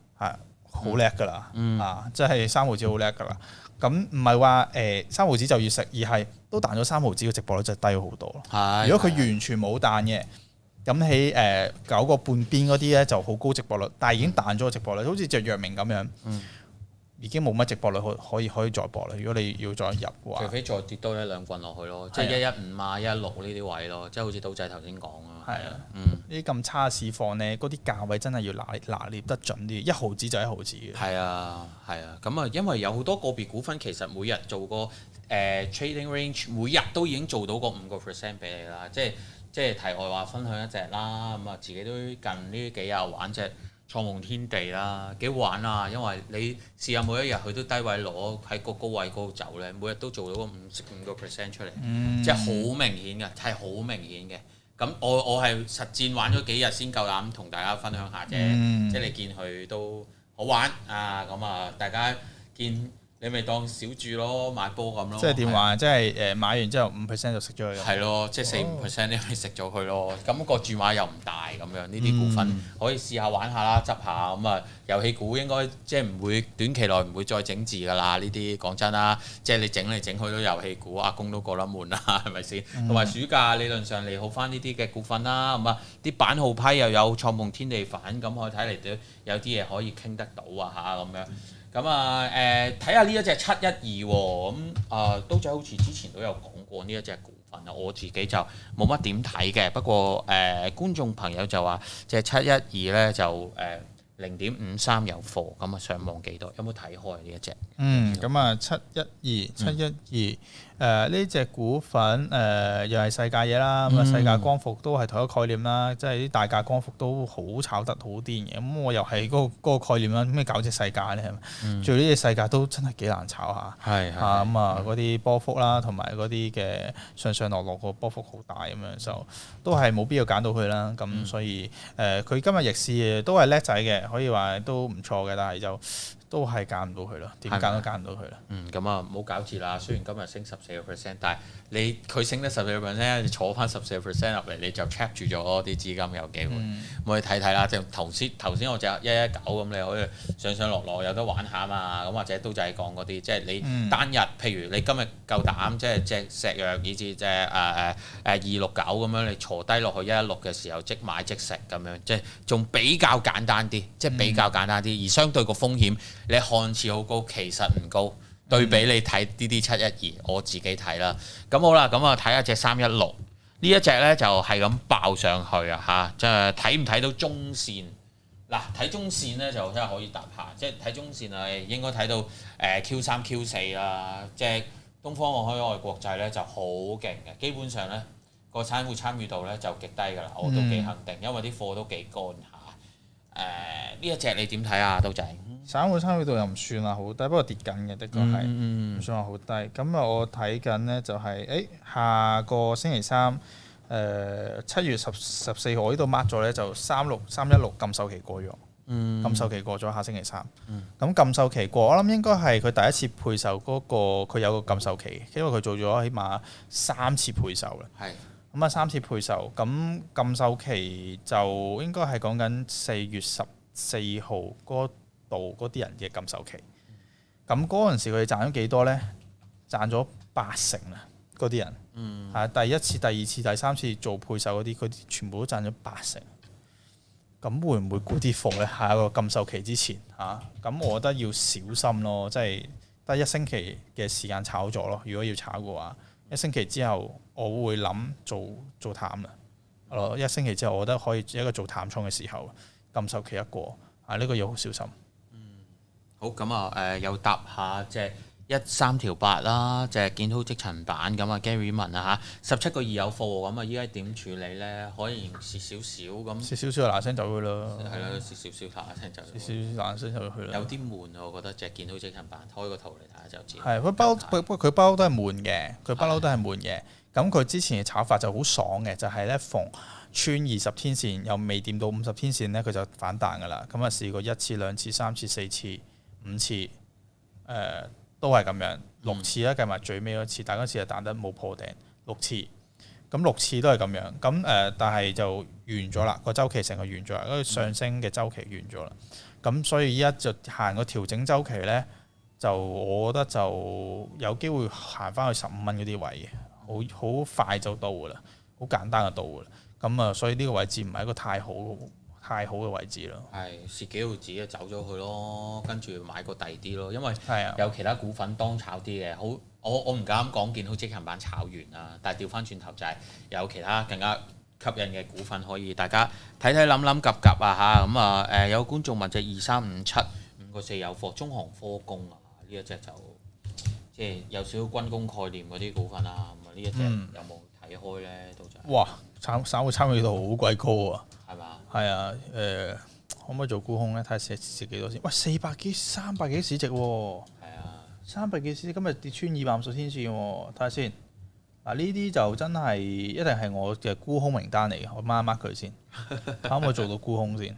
好叻㗎啦，即係3毫子好叻㗎啦。咁唔係話3毫子就要食，而係都彈咗3毫子嘅直播率就低好多咯。如果佢完全冇彈嘅，咁喺9個半邊嗰啲咧就好高直播率，但係已經彈咗個直播率，好似隻藥明咁樣。已經冇乜直播率可以再播啦。如果你要再入嘅話，除非再跌多一兩棍落去咯，即係115啊、116呢啲位咯，即係好似刀仔頭先講啊。係啊，呢啲咁差市況咧，嗰啲價位真係要拿捏得準啲，1毫子就1毫子嘅。係啊，咁啊，因為有好多個別股份其實每日做個trading range，每日都已經做到個5% 俾你啦。即係題外話分享一隻啦，咁啊自己都近呢幾日玩隻創夢天地啦，幾好玩啊！因為你試下每一日佢都低位攞喺個高位嗰度走咧，每日都做到個5% 出嚟，即係好明顯嘅，係好明顯嘅。咁我係實戰玩咗幾日先夠膽同大家分享下啫，即係你見佢都好玩啊！咁啊，大家見你咪當小注咯，買波咁咯。即係點玩？即係買完之後5% 就食咗佢。係咯，即係4-5%你咪食咗佢咯。咁個注碼又唔大咁樣，呢啲股份可以試下玩下啦，執下咁啊。遊戲股應該即係唔會短期內唔會再整治㗎啦。呢啲講真啦，即係你整嚟整去都遊戲股，阿公都覺得悶啦，係咪先？同埋暑假理論上利好翻呢啲嘅股份啦，咁啊啲版號批又有創夢天地反，咁我睇嚟都有啲嘢可以傾得到啊嚇咁樣。咁啊睇下呢一隻712喎，咁刀仔好似之前都有講過呢一隻股份啊，我自己就冇乜點睇嘅，不過觀眾朋友就話隻712咧就0.53有貨，咁啊上網幾多？有冇睇開呢一隻？咁啊712呢隻股份又係世界嘢啦，咁啊世界光伏都係同一個概念啦，即係啲大價光伏都好炒得好癲嘅，咁我又係嗰個概念啦，咩搞隻世界咧？做呢隻世界都真係幾難炒下，咁啊嗰啲波幅啦，同埋嗰啲嘅上上落落個波幅好大咁樣，就都係冇必要揀到佢啦。咁所以佢今日逆市都係叻仔嘅，可以話都唔錯嘅，但係就都係揀唔到佢咯，點揀都揀唔到佢啦。咁啊唔好搞字啦。雖然今日升14%，但係佢升得14%，你坐翻14%入嚟，你就 trap 住咗啲資金有機會。我哋睇睇啦，即係頭先我隻119咁，你可以上上落落有得玩下嘛。咁或者都就係講嗰啲，即係你單日，譬如你今日夠膽，即係隻石藥以至隻269咁樣，你坐低落去116嘅時候即買即食咁樣，即係仲比較簡單啲，即係比較簡單啲，而相對個風險。你看似好高，其實唔高。對比你睇呢啲712，我自己睇啦。咁好啦，咁啊睇下隻316呢一隻咧就係咁爆上去啊嚇！即係睇唔睇到中線？嗱，睇中線咧就真係可以搭下，即係睇中線係應該睇到Q3、Q4 啦。即係東方海外國際咧就好勁嘅，基本上咧個散戶參與度咧就極低㗎啦，我都幾肯定，因為啲貨都幾乾下。呢一隻你點睇啊，刀仔？散戶參與度又唔算話好低，不過跌緊嘅，的確係唔算話好低。咁啊，我睇緊咧就係下個星期三7月14號我呢度 mark 咗咧就316禁售期過咗，禁售期過咗下星期三。咁禁售期過，我諗應該係佢第一次配售嗰個，佢有個禁售期，因為佢做咗起碼3次配售啦。係。咁啊3次配售，咁禁售期就應該係講緊4月14號嗰度嗰啲人嘅禁售期。咁嗰陣時佢哋賺咗幾多咧？賺咗80%啦，嗰啲人。第一次、第二次、第三次做配售嗰啲，佢哋全部都賺咗80%。咁會唔會沽啲貨咧？下一個禁售期之前咁我覺得要小心咯，即係得1星期嘅時間炒咗咯。如果要炒嘅話，1星期之後我會諗做淡啦。1星期之後，我覺得可以一個做淡倉嘅時候，禁售期一過，呢個要好小心。好，咁啊又搭下即係138啦，即係建滔積層板咁啊 Gary 問啊嚇，17個2有貨喎，咁啊依家點處理咧？可以蝕少少咁，蝕少少就嗱聲走佢咯。係啦，蝕少少嗱聲走。蝕少少嗱聲走佢啦。有啲悶啊，我覺得隻建滔積層板，開個圖嚟睇下就知。係，佢不嬲都係悶嘅，佢不嬲都係悶嘅。咁佢之前嘅炒法就好爽嘅，就係咧逢穿20天線又未掂到50天線咧，佢就反彈㗎啦。咁啊試過1次、2次、3次、4次、5次，都係咁樣，6次啦，計埋最尾嗰次，但嗰次就彈得冇破頂，6次，咁6次都係咁樣，咁但係就完咗啦，個週期成個完咗啦，嗰個上升嘅週期完咗啦，咁所以依家就行個調整週期咧，就我覺得就有機會行翻去15蚊嗰啲位嘅，好快就到噶啦，好簡單就到噶啦。咁啊，所以呢個位置唔係一個太好嘅位置咯。係蝕幾毫子就走咗去咯，跟住買個第啲咯，因為係啊有其他股份當炒啲嘅，好我唔敢講見好即行板炒完啦，但係調翻轉頭就係有其他更加吸引嘅股份可以大家睇睇諗諗及及啊嚇，咁啊有觀眾問隻2357 5個4有貨，中航科工啊呢一隻就即係有少少軍工概念嗰啲股份啊，咁啊呢一隻有冇睇開咧都就哇！散戶參與度好鬼高啊！係嘛？係啊，可唔可以做沽空咧？睇下市幾多先？喂，300幾市值喎！係啊，300幾市值，今日跌穿250天線喎，睇下先。嗱，呢啲就真係一定係我嘅沽空名單嚟嘅，我 mark 佢先，睇可唔可以做到沽空先？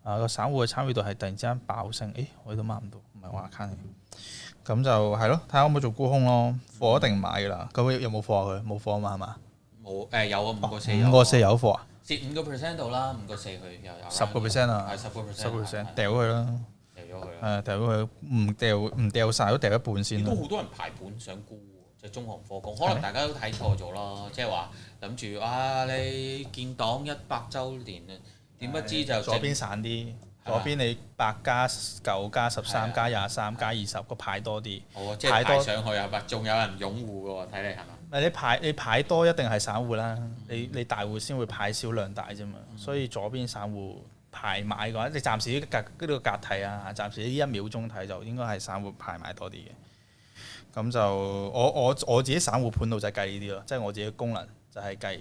個散戶嘅參與度係突然之間爆升，我呢度 mark 唔到，唔係我 account 嚟。咁就係咯，睇下可唔可以做沽空咯。貨一定買㗎啦。咁有冇貨啊？佢冇貨啊嘛，係嘛？冇有啊5個4有。5個4有貨啊？蝕5% 度啦，5個4佢又有。10% 啊？係10%。掉佢啦。掉咗佢啦。掉咗佢，唔掉晒都掉一半先啦。都好多人排盤想沽喎，即係中航科工，可能大家都睇錯咗咯，即係話諗住你建黨100週年啊，點不知就左邊散啲，左邊你8加9加13加23加20個牌多啲。好啊，即係排上去啊，仲有人擁護嘅喎，睇你係嘛？你牌多一定係散戶啦，你大戶先會牌少量大啫嘛，所以左邊散戶排買嘅話，你暫時呢個格睇啊，暫時呢1秒鐘睇就應該係散戶排買多啲嘅。咁就我自己散戶盤度就係計呢啲咯，即係我自己嘅功能就係計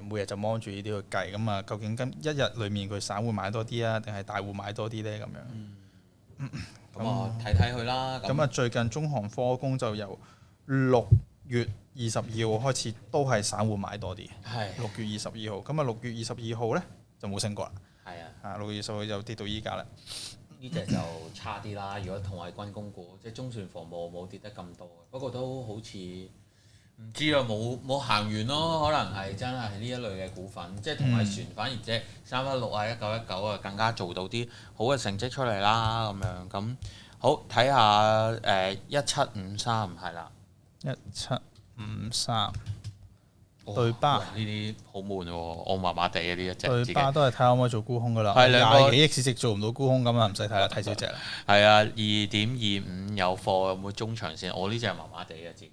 每日就望住呢啲去計，咁啊究竟一日裡面佢散戶買多啲啊，定係大戶買多啲咧咁樣？咁啊睇睇佢啦。咁啊最近中航科工就由6月22號開始都係散戶買多啲。係。6月22號，咁啊6月22號咧就冇升過啦。係啊。 6月20號就跌到依家啦。呢隻就差啲啦。如果同係軍工股，即係中船防務冇跌得咁多，不過都好似唔知啊，冇行完咯。可能係真係呢一類嘅股份，即係同係船反而即係316啊、1919啊，更加做到啲好嘅成績出嚟啦。咁樣咁好睇下1753係啦。1753對巴呢啲好悶喎，我麻麻地嘅呢一隻。對巴都係睇下可唔可以做沽空噶啦。係20幾億市值做唔到沽空咁啊，唔使睇啦，睇少隻啦。係啊，2.25有貨，有冇中長線？我呢隻係麻麻地嘅自己。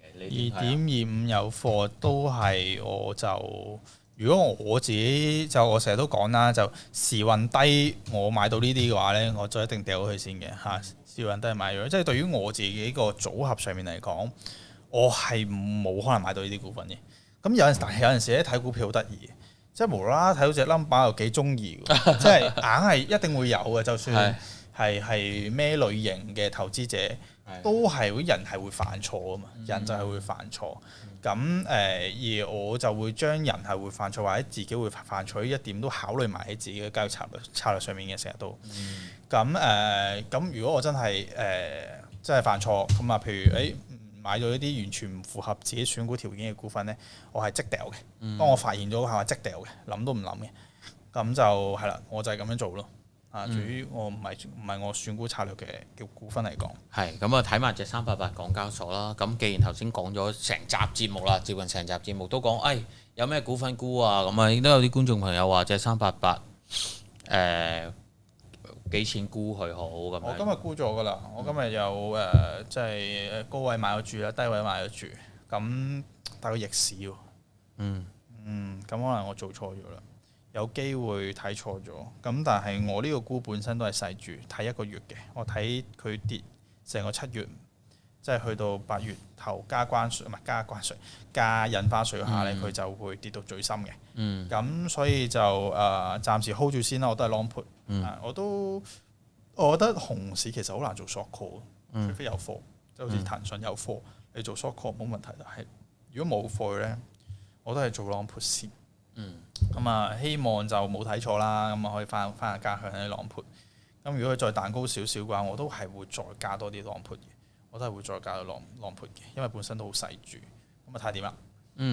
2.25有貨都係我就，如果我自己就我成日都講啦，就時運低，我買到呢啲嘅話咧，我就一定掉咗佢先嘅嚇。時運低買咗，即係對於我自己個組合上面嚟講，我係冇可能買到呢啲股份嘅。咁但係有陣時咧睇股票好得意，即係無啦啦睇到隻 number 又幾中意，即係硬係一定會有嘅。就算係咩類型嘅投資者，都係人係會犯錯啊嘛，人就係會犯錯。咁而我就會將人係會犯錯或者自己會犯錯呢一點都考慮埋喺自己嘅交易策略上面嘅，成日都。咁如果我真係真係犯錯，咁啊譬如買咗一啲完全唔符合自己選股條件嘅股份咧，我係即掉嘅。當我發現咗係話即掉嘅，諗都唔諗嘅。咁就係啦，我就係咁樣做咯。至於我唔係我選股策略嘅股份嚟講。係咁啊，睇埋隻388港交所啦。咁既然頭先講咗成集節目啦，接近成集節目都講，有咩股份沽啊？咁啊，亦都有啲觀眾朋友話隻388幾錢沽佢好咁樣？我今日沽咗㗎啦，我今日有即係高位買咗住啦，低位買咗住，咁大概逆市喎。咁可能我做錯咗啦，有機會睇錯咗。咁但係我呢個沽本身都係細住，睇1個月嘅。我睇佢跌成個7月，即係去到8月頭加關稅，唔係加關稅，加印花稅下咧，佢就會跌到最深嘅。咁所以就暫時 hold 住先啦，我都係 long put。我覺得熊市其實好難做 short call，除非有貨，即係好似騰訊有貨，你做 short call 冇問題。但係如果冇貨咧，我都係做 long put 先。希望就冇睇錯啦，咁可以翻下家鄉啲 long put。咁如果佢再彈高少少嘅話，我都係會再加多啲 long put 嘅，我都係會再加多 long put 嘅，因為本身都好細住。咁睇下點啦。即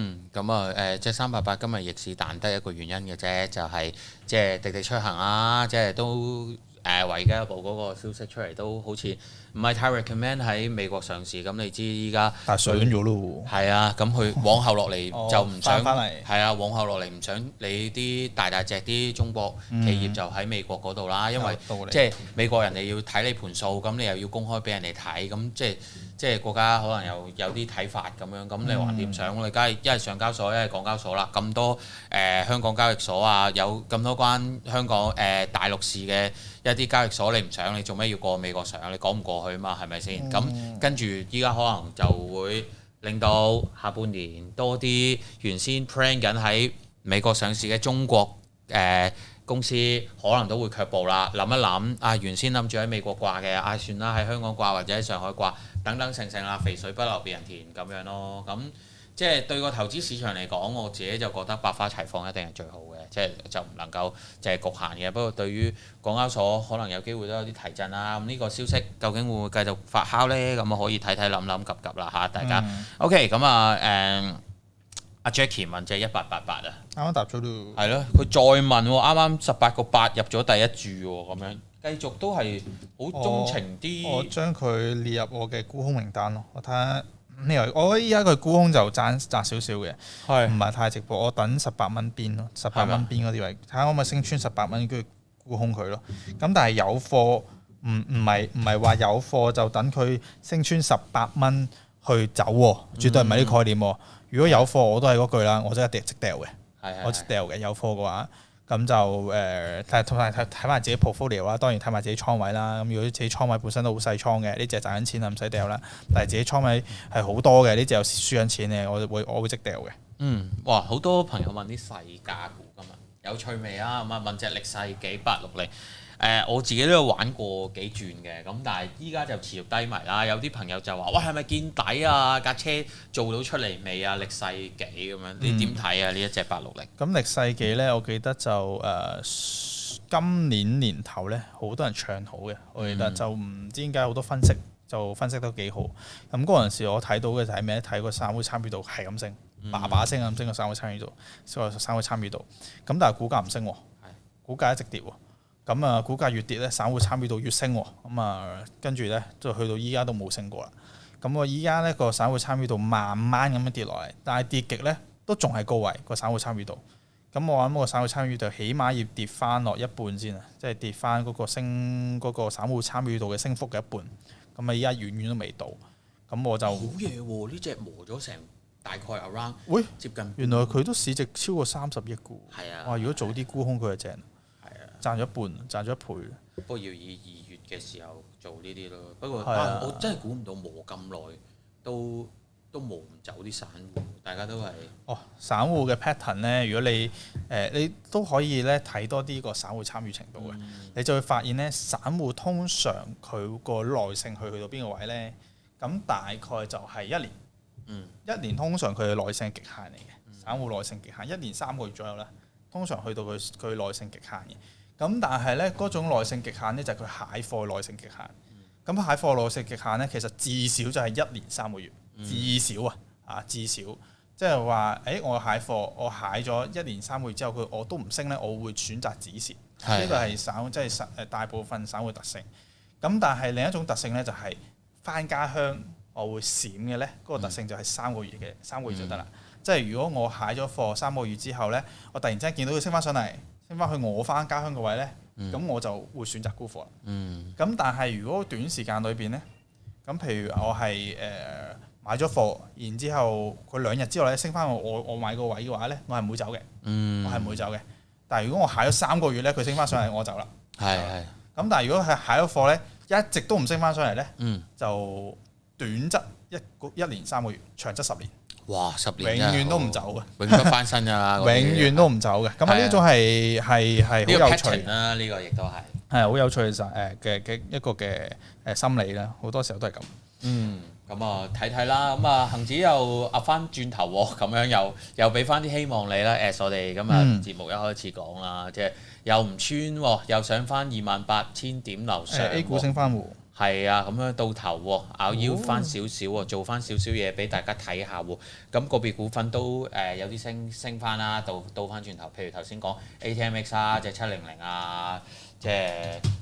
係388今日逆市彈得一個原因嘅啫，就係即係滴滴出行啦，即係都維基一部嗰個消息出嚟都好似唔係太 recommend 喺美國上市。咁你知依家但係上咗咯係啊，咁佢往後落嚟就唔想返嚟係啊，往後落嚟唔想你啲大隻啲中國企業就喺美國嗰度啦，因為即係美國人哋要睇你盤數，咁你又要公開俾人哋睇，咁即係國家可能有啲睇法咁樣，咁你話點想？我哋梗係一係上交所，一係港交所啦。咁多香港交易所啊，有咁多關香港大陸市嘅一啲交易所，你唔上，你做咩要過美國上？你講唔過去啊嘛，係咪先？咁跟住依家可能就會令到下半年多啲原先 plan 緊喺美國上市嘅中國公司可能都會卻步啦，諗一諗啊，原先諗住喺美國掛嘅，算啦，喺香港掛或者喺上海掛，等等成啦，肥水不流別人田咁樣咯。咁即係對個投資市場嚟講，我自己就覺得百花齊放一定係最好嘅，即係就唔能夠淨係局限嘅。不過對於港交所可能有機會都有啲提振啦。咁呢個消息究竟會唔會繼續發酵呢？咁啊可以睇睇諗諗及啦嚇，大家。OK， 咁阿 Jackie 問隻1888啊，啱啱答咗咯。係咯，佢再問喎，啱啱18.8入咗第一注喎，咁樣繼續都係好鍾情啲。我將佢列入我嘅沽空名單咯。我睇下呢個，我依家佢沽空就窄少少嘅，唔係太直播。我等18蚊邊咯，18蚊邊嗰啲位，睇下可唔可以升穿18蚊，跟住沽空佢咯。咁但係有貨唔係話有貨就等佢升穿18蚊去走喎，絕對唔係呢個概念喎。如果有貨我都係嗰句啦，我真係即掉嘅，我即掉嘅。有貨嘅話，咁就同埋睇埋自己 portfolio 啦，當然睇埋自己倉位啦。咁如果自己倉位本身都好細倉嘅，呢隻賺緊錢啊，唔使掉啦。但係自己倉位係好多嘅，呢隻又輸緊錢嘅，我會即掉嘅。哇！好多朋友問啲細價股㗎嘛，有趣味啊！咁啊問隻力世紀860。我自己都有玩過幾轉嘅，咁但係依家就持續低迷啦。有啲朋友就話：喂，係咪見底啊？架車做到出嚟未啊？力世紀咁樣，你點睇啊？呢一隻860？咁力世紀呢，我記得就今年年頭呢，好多人唱好嘅。我記得就唔知點解好多分析就分析得幾好。咁嗰陣時我睇到嘅就係咩？睇個散戶參與度係咁升，把聲咁升個散戶參與度，散戶參與度。咁但係股價唔升喎，股價一直跌喎。咁啊，股價越跌咧，散戶參與度越升喎。咁啊，跟住咧，就去到依家都冇升過啦。咁我依家咧個散戶參與度慢慢咁樣跌落嚟，但係跌極咧都仲係高位個散戶參與度。咁我諗個散戶參與度起碼要跌翻落一半先啊，即係跌翻嗰個散戶參與度嘅升幅嘅一半。咁啊，依家遠遠都未到。咁我就好嘢喎！呢隻磨咗成大概 around 接近。原來佢都市值超過30億股。係啊！哇！如果早啲沽空佢就正。賺咗一半，賺咗1倍。不過要以2月嘅時候做呢啲咯。不過我真係估唔到磨咁耐都磨唔走啲散戶，大家都係。散戶嘅 pattern 咧，如果你都可以咧睇多啲個散戶參與程度嘅，你就會發現咧，散戶通常佢個耐性去到邊個位咧？咁大概就係1年。1年通常佢嘅耐性極限嚟嘅，散戶耐性極限1年3個月左右啦。通常去到佢耐性極限嘅。咁但係咧嗰種耐性極限咧就係佢蟹貨耐性極限。咁蟹貨耐性極限咧其實至少就係1年3個月，至少至少即係話我蟹貨我蟹咗1年3個月之後我都唔升咧，我會選擇止蝕。呢個係即係大部分散戶特性。咁但係另一種特性咧就係返家鄉我會閃嘅咧，嗰個特性就係3個月嘅3個月就得啦。即係如果我蟹咗貨3個月之後咧，我突然之間見到佢升翻上嚟。升翻去我翻家鄉個位咧，咁我就會選擇沽貨啦。咁但係如果短時間裏邊咧，咁譬如我係買咗貨，然之後佢2日之後咧升翻我買個位嘅話咧，我係唔會走嘅。我係唔會走嘅。但係如果我蟹咗3個月咧，佢升翻上嚟，我走啦。係。咁但係如果係蟹咗貨咧，一直都唔升翻上嚟咧，就短則1年3個月，長則10年。哇！10年永遠都唔走嘅，永不翻身㗎。永遠都唔走嘅。咁呢種係好有趣啦，呢個亦都係好有趣嘅一個嘅心理啦。好多時候都係咁。咁啊睇睇啦。咁啊恒指又噏翻轉頭喎，咁樣又俾翻啲希望你啦。我哋今日節目一開始講啦，即係又唔穿喎，又上翻28,000點樓上。A 股升翻喎。係啊，咁樣到頭喎，拗腰翻少少喎，做翻少少嘢俾大家睇下喎。咁個別股份都有啲升翻啦，倒翻轉頭。譬如頭先講 ATMX 啊，隻700啊，即係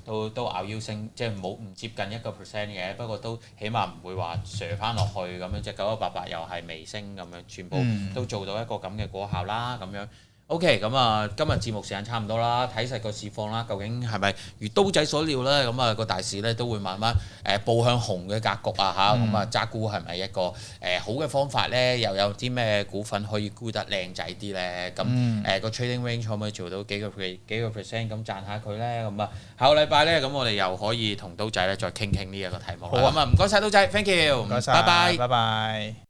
都都咬腰升，即係唔接近1%嘅，不過都起碼唔會話瀡翻落去咁樣，隻9188又係微升咁樣，全部都做到一個咁嘅果效啦咁樣。OK，咁啊，今日節目時間差唔多啦，睇實個市況啦，究竟係咪如刀仔所料咧？咁啊個大市咧都會慢慢步向紅嘅格局啊嚇，咁啊揸股係咪一個好嘅方法咧？又有啲咩股份可以沽得靚仔啲咧？咁個 trading range 可唔可以做到幾個 percent 咁賺下佢咧？咁啊下個禮拜咧，咁我哋又可以同刀仔咧再傾呢一個題目啦。咁啊唔該晒刀仔 ，thank you，唔該晒，拜拜。拜拜。